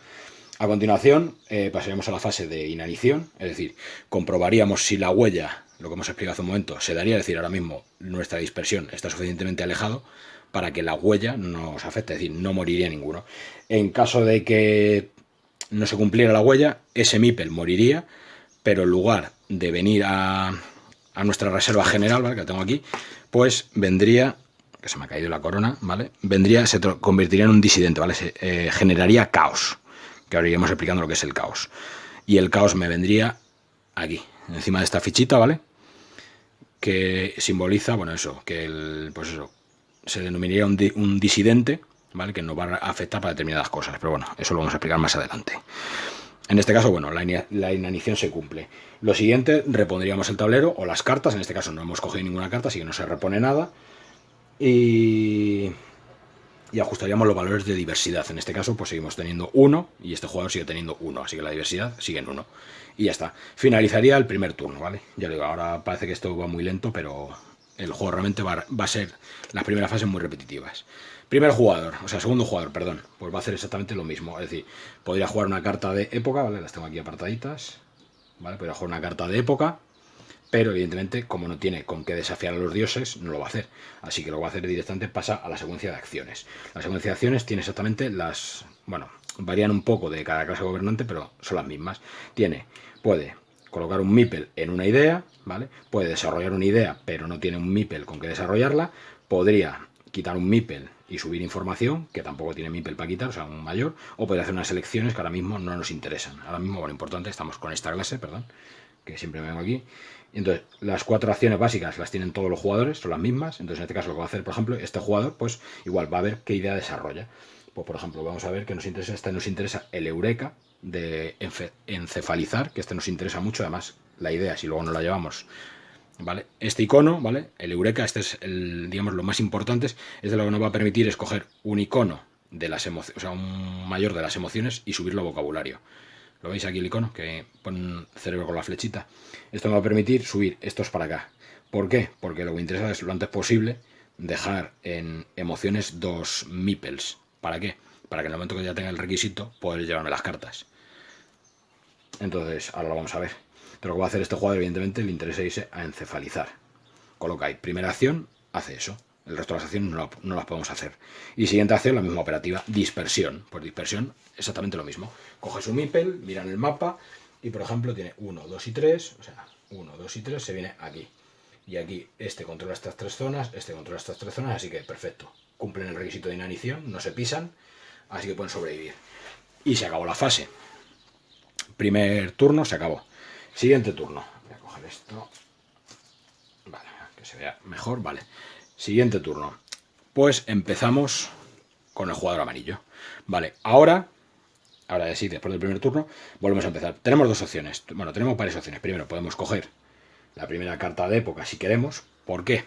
A continuación, pasaríamos a la fase de inanición, es decir, comprobaríamos si la huella, lo que hemos explicado hace un momento, se daría, es decir, ahora mismo nuestra dispersión está suficientemente alejado para que la huella no nos afecte, es decir, no moriría ninguno. En caso de que no se cumpliera la huella, ese meeple moriría, pero en lugar de venir a nuestra reserva general, ¿vale?, que la tengo aquí, pues vendría que se me ha caído la corona, ¿vale? Se convertiría en un disidente, ¿vale? Generaría caos, que ahora iremos explicando lo que es el caos. Y el caos me vendría aquí, encima de esta fichita, ¿vale? Que simboliza, bueno, eso, que pues eso, se denominaría un disidente, ¿vale? Que nos va a afectar para determinadas cosas, pero bueno, eso lo vamos a explicar más adelante. En este caso, bueno, la inanición se cumple. Lo siguiente, repondríamos el tablero o las cartas. En este caso no hemos cogido ninguna carta, así que no se repone nada. Y ajustaríamos los valores de diversidad. En este caso, pues seguimos teniendo 1 y este jugador sigue teniendo 1. Así que la diversidad sigue en 1. Y ya está. Finalizaría el primer turno, ¿vale? Ya digo, ahora parece que esto va muy lento, pero el juego realmente va a ser las primeras fases muy repetitivas. Primer jugador, o sea, segundo jugador, perdón, pues va a hacer exactamente lo mismo. Es decir, podría jugar una carta de época, ¿vale? Las tengo aquí apartaditas, ¿vale? Podría jugar una carta de época, pero evidentemente, como no tiene con qué desafiar a los dioses, no lo va a hacer. Así que lo va a hacer directamente, pasa a la secuencia de acciones. La secuencia de acciones tiene exactamente las... Bueno, varían un poco de cada clase gobernante, pero son las mismas. Puede colocar un meeple en una idea, ¿vale? Puede desarrollar una idea, pero no tiene un meeple con qué desarrollarla. Podría quitar un meeple y subir información, que tampoco tiene meeple para quitar, o sea, un mayor. O puede hacer unas selecciones que ahora mismo no nos interesan. Ahora mismo, bueno, importante, estamos con esta clase, perdón, que siempre me vengo aquí. Entonces, las 4 acciones básicas las tienen todos los jugadores, son las mismas. Entonces, en este caso, lo que va a hacer, por ejemplo, este jugador, pues igual va a ver qué idea desarrolla. Pues, por ejemplo, vamos a ver que nos interesa el Eureka de encefalizar, que nos interesa mucho, además, la idea, si luego no la llevamos, ¿vale? Este icono, ¿vale? El Eureka, este es digamos, lo más importante, es de lo que nos va a permitir escoger un icono de las emociones, o sea, un mayor de las emociones y subirlo a vocabulario. ¿Lo veis aquí el icono? Que pone un cerebro con la flechita. Esto me va a permitir subir estos para acá. ¿Por qué? Porque lo que me interesa es lo antes posible dejar en emociones 2 meeples. ¿Para qué? Para que en el momento que ya tenga el requisito, poder llevarme las cartas. Entonces, ahora lo vamos a ver. Pero lo que va a hacer este jugador, evidentemente, le interesa irse a encefalizar. Coloca ahí, primera acción, hace eso. El resto de las acciones no las podemos hacer. Y siguiente acción, la misma operativa, dispersión. Pues dispersión, exactamente lo mismo. Coge su meeple, mira en el mapa y, por ejemplo, tiene 1, 2 y 3. O sea, 1, 2 y 3 se viene aquí. Y aquí este controla estas 3 zonas, este controla estas 3 zonas, así que perfecto. Cumplen el requisito de inanición, no se pisan, así que pueden sobrevivir. Y se acabó la fase. Primer turno se acabó. Siguiente turno. Voy a coger esto. Vale, que se vea mejor, vale. Siguiente turno. Pues empezamos con el jugador amarillo. Vale, ahora sí, después del primer turno, volvemos a empezar. Tenemos 2 opciones. Bueno, tenemos varias opciones. Primero, podemos coger la primera carta de época si queremos. ¿Por qué?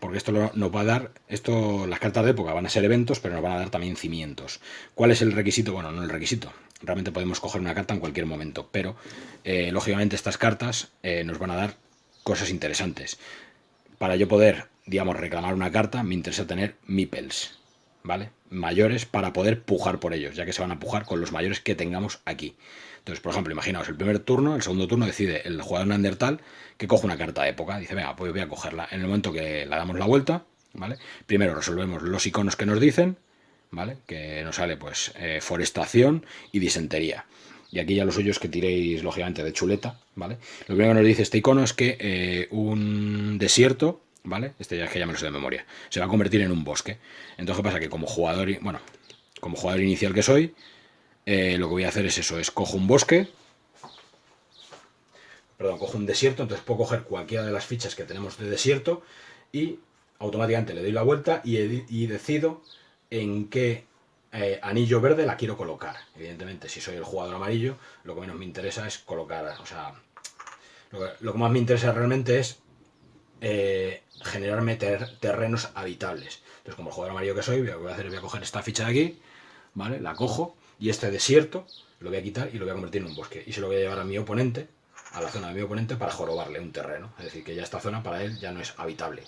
Porque esto nos va a dar... las cartas de época van a ser eventos, pero nos van a dar también cimientos. ¿Cuál es el requisito? Bueno, no el requisito. Realmente podemos coger una carta en cualquier momento, pero lógicamente estas cartas nos van a dar cosas interesantes. Para yo poder, digamos, reclamar una carta, me interesa tener meeples, ¿vale? Mayores para poder pujar por ellos, ya que se van a pujar con los mayores que tengamos aquí. Entonces, por ejemplo, imaginaos, el primer turno, el segundo turno decide el jugador neandertal que coge una carta de época. Dice, venga, pues voy a cogerla. En el momento que la damos la vuelta, ¿vale? Primero resolvemos los iconos que nos dicen, ¿vale? Que nos sale, pues, forestación y disentería. Y aquí ya lo suyo es que tiréis, lógicamente, de chuleta, ¿vale? Lo primero que nos dice este icono es que un desierto, ¿vale? Este ya es que ya me lo sé de memoria. Se va a convertir en un bosque. Entonces, ¿qué pasa? Que como jugador inicial que soy, lo que voy a hacer es eso, es cojo un bosque, cojo un desierto, entonces puedo coger cualquiera de las fichas que tenemos de desierto y automáticamente le doy la vuelta y decido en qué anillo verde la quiero colocar. Evidentemente, si soy el jugador amarillo, lo que menos me interesa es colocar, o sea, lo que más me interesa realmente es generarme terrenos habitables. Entonces, como el jugador amarillo que soy, lo que voy a hacer es voy a coger esta ficha de aquí, ¿vale? La cojo y este desierto lo voy a quitar y lo voy a convertir en un bosque. Y se lo voy a llevar a mi oponente, a la zona de mi oponente, para jorobarle un terreno. Es decir, que ya esta zona para él ya no es habitable.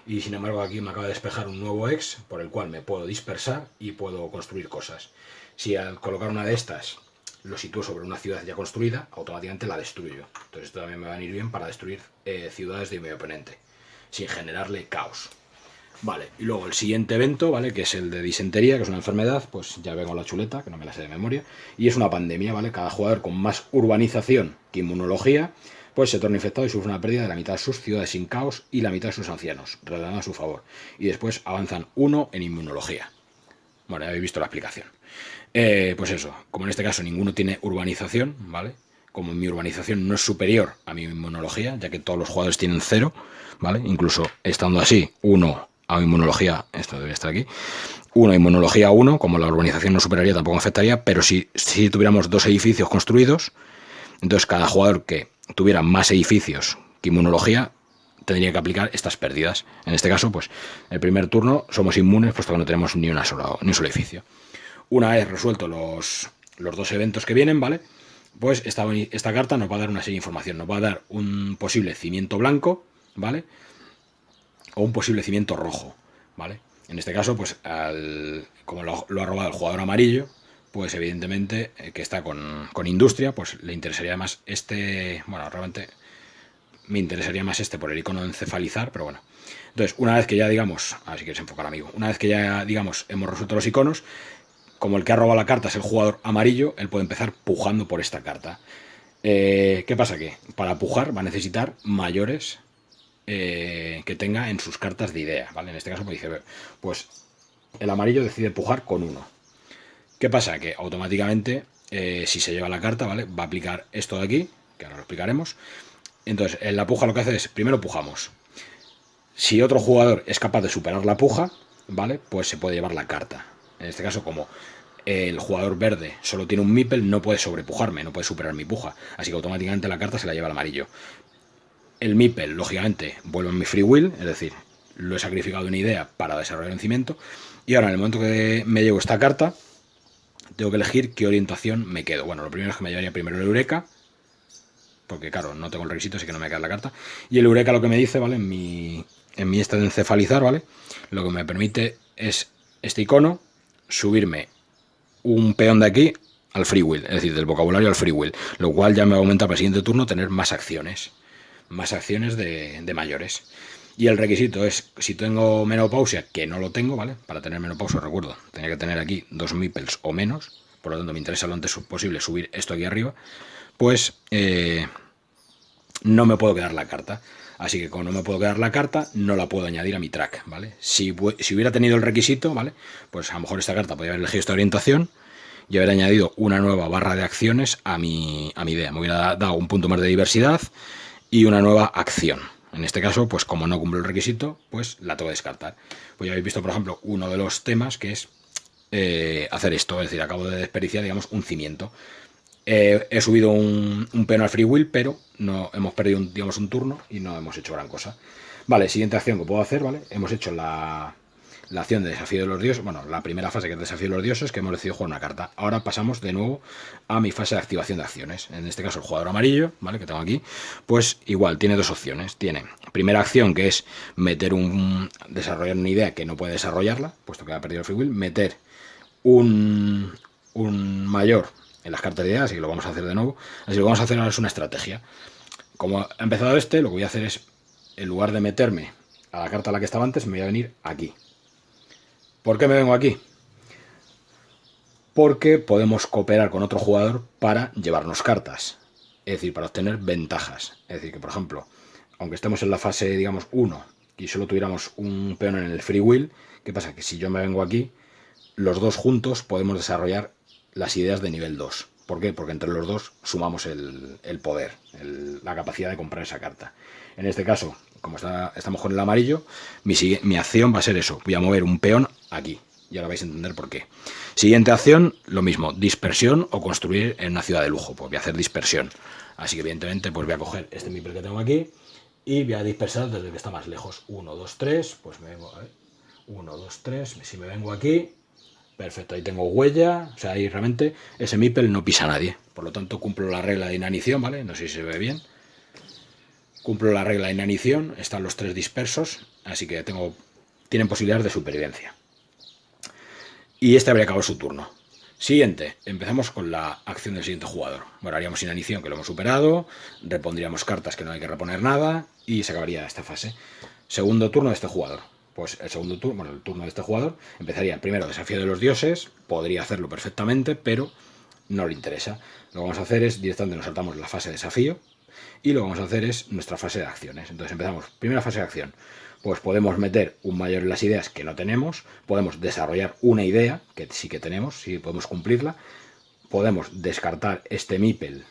Y sin embargo aquí me acaba de despejar un nuevo ex por el cual me puedo dispersar y puedo construir cosas. Si al colocar una de estas lo sitúo sobre una ciudad ya construida, automáticamente la destruyo. Entonces esto también me va a venir bien para destruir ciudades de mi oponente, sin generarle caos. Vale, y luego el siguiente evento, ¿vale? Que es el de disentería, que es una enfermedad, pues ya vengo a la chuleta, que no me la sé de memoria, y es una pandemia, ¿vale? Cada jugador con más urbanización que inmunología pues se torna infectado y sufre una pérdida de la mitad de sus ciudades sin caos y la mitad de sus ancianos, redondeando a su favor. Y después avanzan 1 en inmunología. Bueno, ya habéis visto la explicación. Pues eso, como en este caso ninguno tiene urbanización, ¿vale? Como mi urbanización no es superior a mi inmunología, ya que todos los jugadores tienen 0, ¿vale? Incluso estando así, 1 a inmunología, esto debe estar aquí, 1 a inmunología 1, como la urbanización no superaría tampoco afectaría, pero si tuviéramos 2 edificios construidos, entonces cada jugador que tuviera más edificios que inmunología tendría que aplicar estas pérdidas. En este caso, pues el primer turno somos inmunes puesto que no tenemos ni un solo edificio. Una vez resuelto los 2 eventos que vienen, ¿vale? Pues esta carta nos va a dar una serie de información. Nos va a dar un posible cimiento blanco, ¿vale? O un posible cimiento rojo, ¿vale? En este caso, pues como lo ha robado el jugador amarillo, pues evidentemente que está con industria, pues le interesaría más este. Bueno, realmente me interesaría más este por el icono de encefalizar, pero bueno. Entonces, una vez que ya digamos, a ver si quieres enfocar, amigo, una vez que ya digamos hemos resuelto los iconos, como el que ha robado la carta es el jugador amarillo, él puede empezar pujando por esta carta. ¿Qué pasa? Que para pujar va a necesitar mayores que tenga en sus cartas de idea, ¿vale? En este caso pues dice, pues el amarillo decide pujar con 1. ¿Qué pasa? Que automáticamente, si se lleva la carta, ¿vale? Va a aplicar esto de aquí, que ahora lo explicaremos. Entonces, en la puja lo que hace es, primero pujamos. Si otro jugador es capaz de superar la puja, ¿vale? Pues se puede llevar la carta. En este caso, como el jugador verde solo tiene un meeple, no puede sobrepujarme, no puede superar mi puja. Así que automáticamente la carta se la lleva el amarillo. El meeple, lógicamente, vuelve a mi free will, es decir, lo he sacrificado de una idea para desarrollar un cimiento. Y ahora, en el momento que me llevo esta carta, tengo que elegir qué orientación me quedo. Bueno, lo primero es que me llevaría primero el Eureka, porque claro, no tengo el requisito, así que no me queda la carta. Y el Eureka lo que me dice, ¿vale? En mi esta de encefalizar, ¿vale? Lo que me permite es este icono, subirme un peón de aquí al free will, es decir, del vocabulario al free will, lo cual ya me aumenta para el siguiente turno tener más acciones de mayores. Y el requisito es, si tengo menopausia, que no lo tengo, ¿vale? Para tener menopausia, recuerdo, tenía que tener aquí 2 meeples o menos, por lo tanto me interesa lo antes posible subir esto aquí arriba, pues no me puedo quedar la carta. Así que como no me puedo quedar la carta, no la puedo añadir a mi track, ¿vale? Si hubiera tenido el requisito, ¿vale? Pues a lo mejor esta carta podría haber elegido esta orientación y haber añadido una nueva barra de acciones a mi idea. Me hubiera dado un punto más de diversidad y una nueva acción. En este caso, pues como no cumplo el requisito, pues la tengo que descartar. Pues ya habéis visto, por ejemplo, uno de los temas que es hacer esto, es decir, acabo de desperdiciar, digamos, un cimiento. He subido un peón al free will, pero no hemos perdido un turno y no hemos hecho gran cosa. Vale, siguiente acción que puedo hacer, ¿vale? Hemos hecho la acción de desafío de los dioses, bueno, la primera fase que es desafío de los dioses, que hemos decidido jugar una carta. Ahora pasamos de nuevo a mi fase de activación de acciones. En este caso el jugador amarillo, ¿vale? Que tengo aquí, pues igual tiene 2 opciones. Tiene primera acción, que es desarrollar una idea que no puede desarrollarla, puesto que ha perdido el free will, meter un mayor en las cartas de ideas, así que lo vamos a hacer de nuevo. Así que lo que vamos a hacer ahora es una estrategia. Como ha empezado lo que voy a hacer es, en lugar de meterme a la carta a la que estaba antes, me voy a venir aquí. ¿Por qué me vengo aquí? Porque podemos cooperar con otro jugador para llevarnos cartas. Es decir, para obtener ventajas. Es decir, que por ejemplo, aunque estemos en la fase, digamos, 1 y solo tuviéramos un peón en el free will, ¿qué pasa? Que si yo me vengo aquí, los dos juntos podemos desarrollar las ideas de nivel 2. ¿Por qué? Porque entre los dos sumamos el poder, la capacidad de comprar esa carta. En este caso, como estamos con el amarillo, mi acción va a ser eso. Voy a mover un peón aquí. Y ahora vais a entender por qué. Siguiente acción, lo mismo, dispersión o construir en una ciudad de lujo. Pues voy a hacer dispersión. Así que evidentemente pues voy a coger este meeple que tengo aquí y voy a dispersar desde el que está más lejos. 1, 2, 3, pues me vengo, 1, 2, 3, si me vengo aquí, perfecto, ahí tengo huella, o sea, ahí realmente ese meeple no pisa a nadie. Por lo tanto cumplo la regla de inanición, ¿vale? No sé si se ve bien. Cumplo la regla de inanición, están los 3 dispersos, así que tienen posibilidades de supervivencia. Y este habría acabado su turno. Siguiente, empezamos con la acción del siguiente jugador. Bueno, haríamos inanición, que lo hemos superado, repondríamos cartas que no hay que reponer nada y se acabaría esta fase. Segundo turno de este jugador. Pues el turno de este jugador empezaría primero desafío de los dioses, podría hacerlo perfectamente, pero no le interesa. Lo que vamos a hacer es directamente nos saltamos la fase de desafío, Y lo que vamos a hacer es nuestra fase de acciones. Entonces empezamos, primera fase de acción. Pues podemos meter un mayor en las ideas que no tenemos, podemos desarrollar una idea que sí que tenemos, sí podemos cumplirla, podemos descartar este MIPEL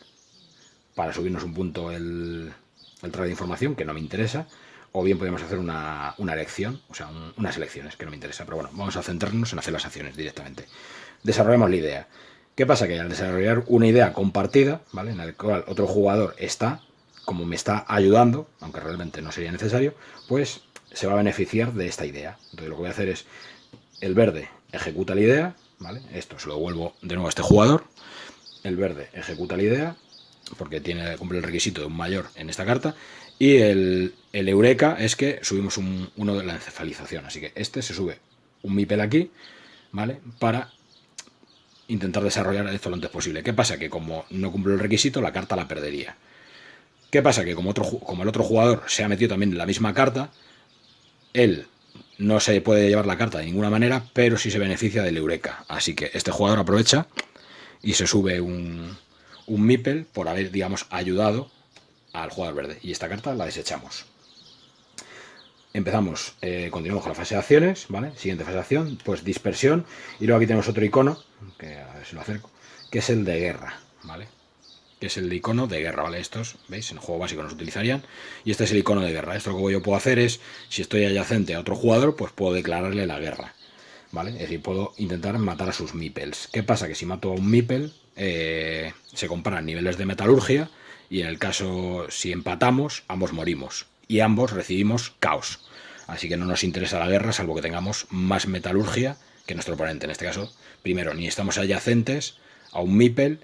para subirnos un punto el trade de información, que no me interesa, o bien podemos hacer una elección, o sea, unas elecciones, que no me interesa, pero bueno, vamos a centrarnos en hacer las acciones directamente. Desarrollamos la idea. ¿Qué pasa? Que al desarrollar una idea compartida, ¿vale?, en la cual otro jugador está, como me está ayudando, aunque realmente no sería necesario, pues se va a beneficiar de esta idea. Entonces lo que voy a hacer es, el verde ejecuta la idea, ¿vale? Esto se lo devuelvo de nuevo a este jugador. El verde ejecuta la idea, porque cumple el requisito de un mayor en esta carta. Y el eureka es que subimos uno de la encefalización. Así que este se sube un MIPEL aquí, ¿vale?, para intentar desarrollar esto lo antes posible. ¿Qué pasa? Que como no cumple el requisito, la carta la perdería. ¿Qué pasa? Que como el otro jugador se ha metido también en la misma carta, él no se puede llevar la carta de ninguna manera, pero sí se beneficia del eureka. Así que este jugador aprovecha y se sube un MIPEL por haber, digamos, ayudado al jugador verde. Y esta carta la desechamos. Empezamos, continuamos con la fase de acciones, ¿vale? Siguiente fase de acción, pues dispersión. Y luego aquí tenemos otro icono, que a ver si lo acerco, que es el de guerra, ¿vale? Que es el icono de guerra, ¿vale? Estos, ¿veis? En el juego básico nos utilizarían. Y este es el icono de guerra. Esto lo que yo puedo hacer es, si estoy adyacente a otro jugador, pues puedo declararle la guerra, ¿vale? Es decir, puedo intentar matar a sus meeples. ¿Qué pasa? Que si mato a un meeple, se comparan niveles de metalurgia, y en el caso, si empatamos, ambos morimos. Y ambos recibimos caos. Así que no nos interesa la guerra, salvo que tengamos más metalurgia que nuestro oponente. En este caso, primero, ni estamos adyacentes a un meeple,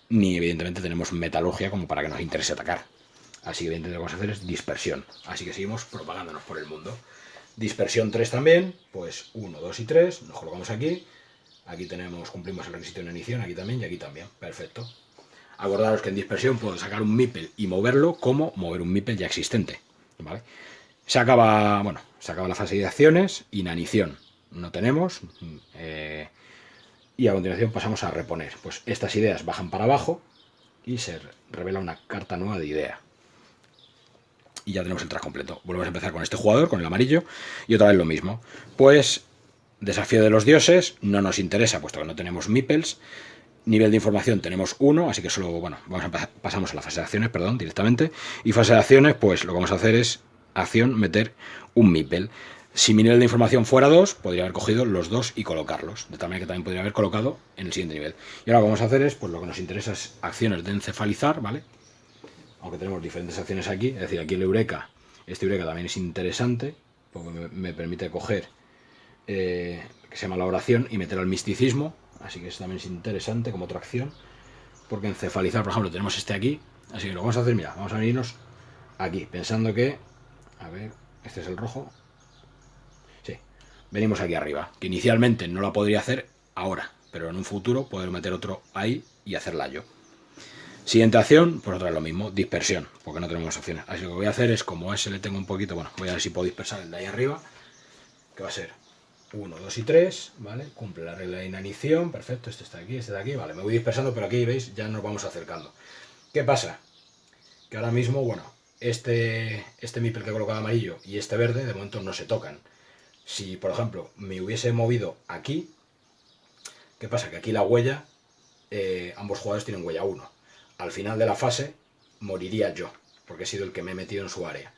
ni evidentemente tenemos metalurgia como para que nos interese atacar. Así que evidentemente lo que vamos a hacer es dispersión. Así que seguimos propagándonos por el mundo. Dispersión 3 también, pues 1, 2 y 3, nos colocamos aquí. Aquí cumplimos el requisito de inanición, aquí también y aquí también. Perfecto. Acordaros que en dispersión puedo sacar un meeple y moverlo como mover un meeple ya existente, ¿vale? Se acaba la fase de acciones, inanición no tenemos, y a continuación pasamos a reponer. Pues estas ideas bajan para abajo y se revela una carta nueva de idea. Y ya tenemos el track completo. Volvemos a empezar con este jugador, con el amarillo, y otra vez lo mismo. Pues desafío de los dioses no nos interesa, puesto que no tenemos meeples. Nivel de información tenemos 1, así que solo, pasamos a la fase de acciones, perdón, directamente. Y fase de acciones, pues lo que vamos a hacer es acción, meter un meeple. Si mi nivel de información fuera 2, podría haber cogido los 2 y colocarlos. De tal manera que también podría haber colocado en el siguiente nivel. Y ahora lo que vamos a hacer es, pues lo que nos interesa es acciones de encefalizar, ¿vale? Aunque tenemos diferentes acciones aquí. Es decir, aquí el eureka. Este eureka también es interesante, porque me permite coger, que se llama la oración, y meter al misticismo. Así que eso también es interesante como otra acción. Porque encefalizar, por ejemplo, tenemos este aquí. Así que lo que vamos a hacer, mira, vamos a venirnos aquí, pensando que... A ver, este es el rojo. Sí, venimos aquí arriba. Que inicialmente no la podría hacer ahora, pero en un futuro poder meter otro ahí y hacerla yo. Siguiente acción, pues otra vez lo mismo, dispersión, porque no tenemos opciones. Así que lo que voy a hacer es, como a ese le tengo un poquito, voy a ver si puedo dispersar el de ahí arriba, que va a ser 1, 2 y 3, ¿vale? Cumple la regla de inanición, perfecto, este está aquí, este de aquí, vale, me voy dispersando, pero aquí, ¿veis? Ya nos vamos acercando. ¿Qué pasa? Que ahora mismo, este meeple que he colocado amarillo y este verde, de momento no se tocan. Si, por ejemplo, me hubiese movido aquí, ¿qué pasa? Que aquí la huella, ambos jugadores tienen huella 1. Al final de la fase moriría yo, porque he sido el que me he metido en su área.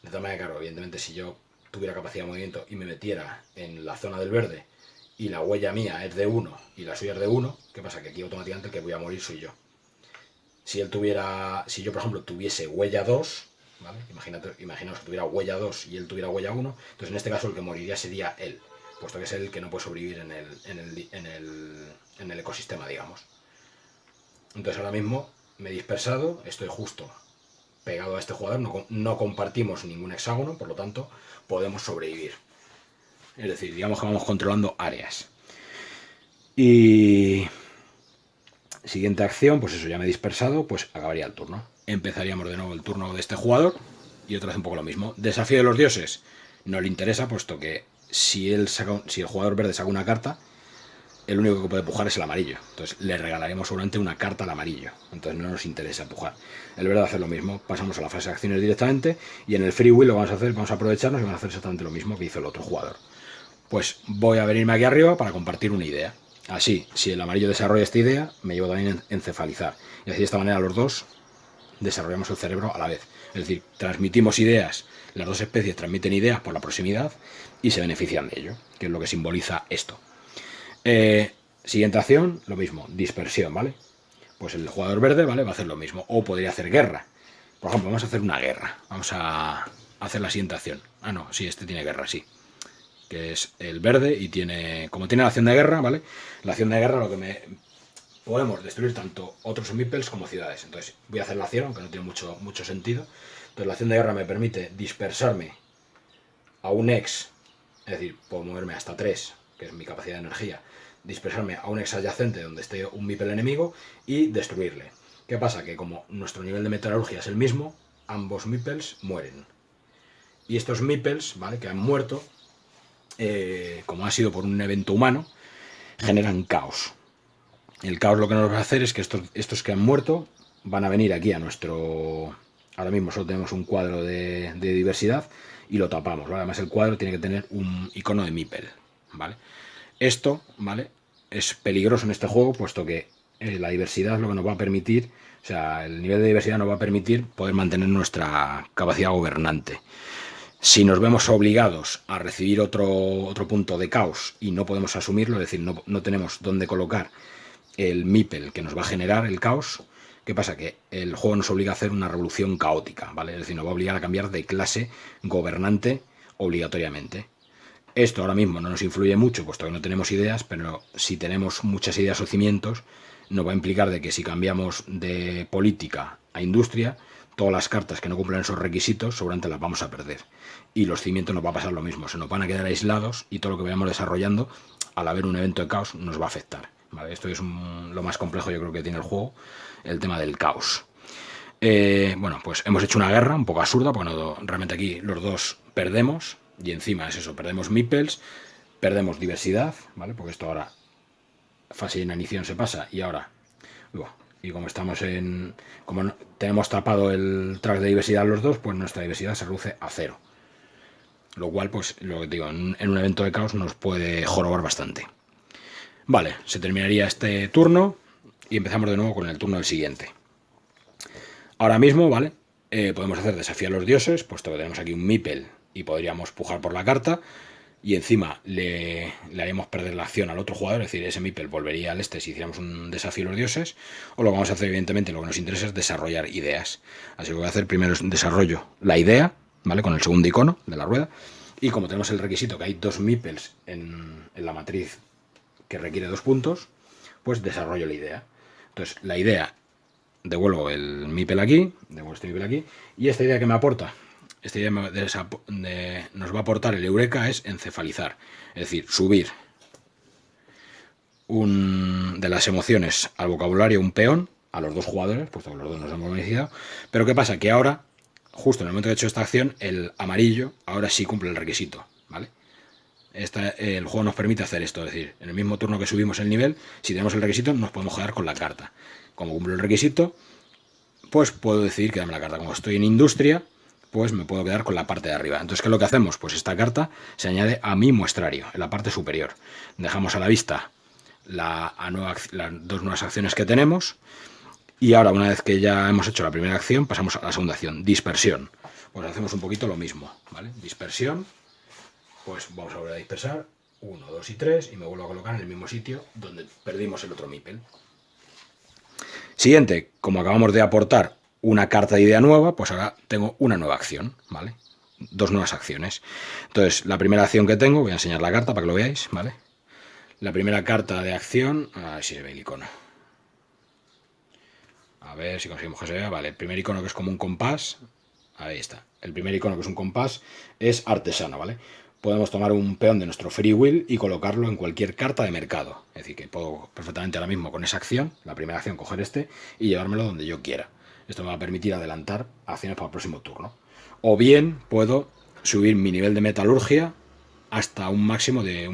De tal manera que, claro, evidentemente, si yo tuviera capacidad de movimiento y me metiera en la zona del verde y la huella mía es de 1 y la suya es de 1, ¿qué pasa? Que aquí automáticamente el que voy a morir soy yo. Si yo, por ejemplo, tuviese huella 2, ¿vale? Imaginaos que tuviera huella 2 y él tuviera huella 1, entonces en este caso el que moriría sería él, puesto que es el que no puede sobrevivir en el ecosistema, digamos. Entonces ahora mismo me he dispersado, estoy justo pegado a este jugador, no compartimos ningún hexágono, por lo tanto podemos sobrevivir. Es decir, digamos que vamos controlando áreas. Y siguiente acción, pues eso, ya me he dispersado, pues acabaría el turno. Empezaríamos de nuevo el turno de este jugador y otra vez un poco lo mismo. Desafío de los dioses no le interesa, puesto que si el jugador verde saca una carta, el único que puede pujar es el amarillo. Entonces le regalaremos seguramente una carta al amarillo. Entonces no nos interesa pujar. El verde hace lo mismo. Pasamos a la fase de acciones directamente y en el free will lo vamos a hacer, vamos a aprovecharnos y vamos a hacer exactamente lo mismo que hizo el otro jugador. Pues voy a venirme aquí arriba para compartir una idea. Así, si el amarillo desarrolla esta idea, me llevo también a encefalizar. Y así de esta manera los dos desarrollamos el cerebro a la vez. Es decir, transmitimos ideas, las dos especies transmiten ideas por la proximidad y se benefician de ello, que es lo que simboliza esto. Siguiente acción, lo mismo, dispersión, ¿vale? Pues el jugador verde, ¿vale? Va a hacer lo mismo. O podría hacer guerra. Por ejemplo, vamos a hacer una guerra. Vamos a hacer la siguiente acción. Ah, no, sí, este tiene guerra, sí. Que es el verde y tiene... Como tiene la acción de guerra, ¿vale? La acción de guerra lo que me... Podemos destruir tanto otros meeples como ciudades. Entonces voy a hacer la acción, aunque no tiene mucho sentido. Entonces la acción de guerra me permite dispersarme a un ex, es decir, puedo moverme hasta 3, que es mi capacidad de energía, dispersarme a un ex adyacente donde esté un meeple enemigo y destruirle. ¿Qué pasa? Que como nuestro nivel de metalurgia es el mismo, ambos meeples mueren. Y estos meeples, ¿vale? Que han muerto, como ha sido por un evento humano, generan caos. El caos lo que nos va a hacer es que estos que han muerto van a venir aquí a nuestro... Ahora mismo solo tenemos un cuadro de diversidad y lo tapamos, ¿vale? Además el cuadro tiene que tener un icono de meeple, ¿vale? Esto, ¿vale? Es peligroso en este juego, puesto que la diversidad es lo que nos va a permitir, o sea, el nivel de diversidad nos va a permitir poder mantener nuestra capacidad gobernante. Si nos vemos obligados a recibir otro punto de caos y no podemos asumirlo, es decir, no tenemos dónde colocar el meeple que nos va a generar el caos, ¿qué pasa? Que el juego nos obliga a hacer una revolución caótica, ¿vale? Es decir, nos va a obligar a cambiar de clase gobernante obligatoriamente. Esto ahora mismo no nos influye mucho, puesto que no tenemos ideas, pero si tenemos muchas ideas o cimientos, nos va a implicar de que si cambiamos de política a industria, todas las cartas que no cumplan esos requisitos seguramente las vamos a perder. Y los cimientos nos va a pasar lo mismo, se nos van a quedar aislados y todo lo que vayamos desarrollando, al haber un evento de caos, nos va a afectar. ¿Vale? Esto es lo más complejo yo creo que tiene el juego, el tema del caos. Bueno, pues hemos hecho una guerra un poco absurda, porque realmente aquí los dos perdemos, y encima es eso, perdemos meeples, perdemos diversidad, ¿vale? Porque esto ahora, fase de inanición se pasa, y ahora, y como estamos como tenemos tapado el track de diversidad los dos, pues nuestra diversidad se reduce a 0. Lo cual, pues, lo que digo, en un evento de caos nos puede jorobar bastante. Vale, se terminaría este turno y empezamos de nuevo con el turno del siguiente. Ahora mismo, ¿vale? Podemos hacer desafío a los dioses, puesto que tenemos aquí un meeple y podríamos pujar por la carta. Y encima le haríamos perder la acción al otro jugador, es decir, ese meeple volvería al este si hiciéramos un desafío a los dioses. O lo que vamos a hacer, evidentemente, lo que nos interesa es desarrollar ideas. Así que voy a hacer primero desarrollo la idea, ¿vale? Con el segundo icono de la rueda. Y como tenemos el requisito que hay 2 meeples en la matriz que requiere 2 puntos, pues desarrollo la idea. Entonces, la idea, devuelvo el meeple aquí, devuelvo este meeple aquí, y esta idea que me aporta, esta idea nos va a aportar el Eureka es encefalizar, es decir, subir de las emociones al vocabulario un peón a los dos jugadores, puesto que los dos nos hemos beneficiado. Pero ¿qué pasa? Que ahora, justo en el momento que he hecho esta acción, el amarillo ahora sí cumple el requisito, ¿vale? El juego nos permite hacer esto, es decir, en el mismo turno que subimos el nivel, si tenemos el requisito, nos podemos quedar con la carta. Como cumplo el requisito, pues puedo decidir quedarme la carta. Como estoy en industria, pues me puedo quedar con la parte de arriba. Entonces, ¿qué es lo que hacemos? Pues esta carta se añade a mi muestrario, en la parte superior. Dejamos a la vista las 2 nuevas acciones que tenemos. Y ahora, una vez que ya hemos hecho la primera acción, pasamos a la segunda acción, dispersión. Pues hacemos un poquito lo mismo, ¿vale? Dispersión. Pues vamos a volver a dispersar 1, 2 y 3 y me vuelvo a colocar en el mismo sitio donde perdimos el otro meeple. Siguiente, como acabamos de aportar una carta de idea nueva, pues ahora tengo una nueva acción, ¿vale? 2 nuevas acciones. Entonces, la primera acción que tengo, voy a enseñar la carta para que lo veáis, ¿vale? La primera carta de acción, a ver si se ve el icono. A ver si conseguimos que se vea, vale. El primer icono, que es como un compás, ahí está. El primer icono, que es un compás, es artesano, ¿vale? Podemos tomar un peón de nuestro free will y colocarlo en cualquier carta de mercado. Es decir, que puedo perfectamente ahora mismo con esa acción, la primera acción, coger este y llevármelo donde yo quiera. Esto me va a permitir adelantar acciones para el próximo turno. O bien puedo subir mi nivel de metalurgia hasta un máximo de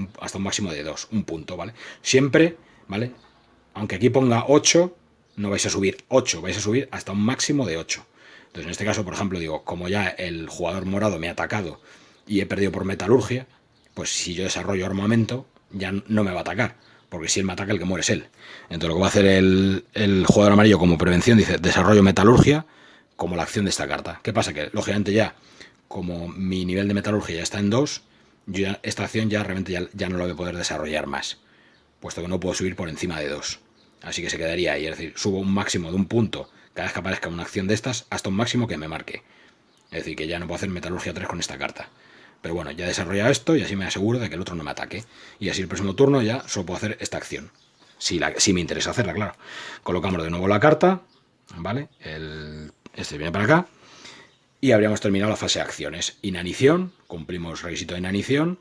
2, un punto, ¿vale? Siempre, ¿vale? Aunque aquí ponga 8, no vais a subir 8, vais a subir hasta un máximo de 8. Entonces, en este caso, por ejemplo, digo, como ya el jugador morado me ha atacado y he perdido por metalurgia, pues si yo desarrollo armamento, ya no me va a atacar, porque si él me ataca, el que muere es él. Entonces, lo que va a hacer el jugador amarillo como prevención, dice, desarrollo metalurgia como la acción de esta carta. ¿Qué pasa? Que, lógicamente, ya, como mi nivel de metalurgia ya está en 2, yo ya, esta acción ya realmente ya no la voy a poder desarrollar más, puesto que no puedo subir por encima de 2. Así que se quedaría ahí, es decir, subo un máximo de un punto cada vez que aparezca una acción de estas, hasta un máximo que me marque. Es decir, que ya no puedo hacer metalurgia 3 con esta carta. Pero bueno, ya he desarrollado esto y así me aseguro de que el otro no me ataque. Y así el próximo turno ya solo puedo hacer esta acción. Si me interesa hacerla, claro. Colocamos de nuevo la carta, ¿vale? Este viene para acá. Y habríamos terminado la fase de acciones. Inanición, cumplimos requisito de inanición.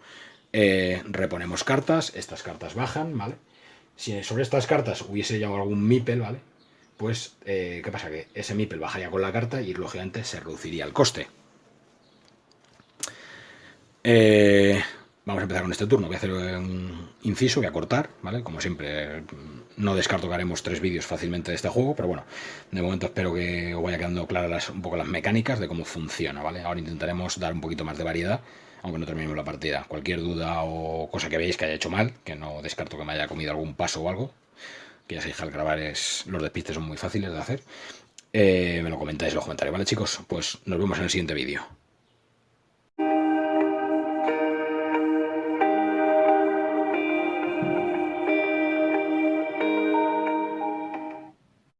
Reponemos cartas, estas cartas bajan, ¿vale? Si sobre estas cartas hubiese ya algún meeple, ¿vale? Pues, ¿qué pasa? Que ese meeple bajaría con la carta y lógicamente se reduciría el coste. Vamos a empezar con este turno. Voy a hacer un inciso, voy a cortar, ¿vale? Como siempre, no descarto que haremos 3 vídeos fácilmente de este juego, pero bueno, de momento espero que os vaya quedando claras un poco las mecánicas de cómo funciona, ¿vale? Ahora intentaremos dar un poquito más de variedad, aunque no terminemos la partida. Cualquier duda o cosa que veáis que haya hecho mal, que no descarto que me haya comido algún paso o algo, que ya sabéis que al grabar los despistes son muy fáciles de hacer, me lo comentáis en los comentarios, ¿vale, chicos? Pues nos vemos en el siguiente vídeo.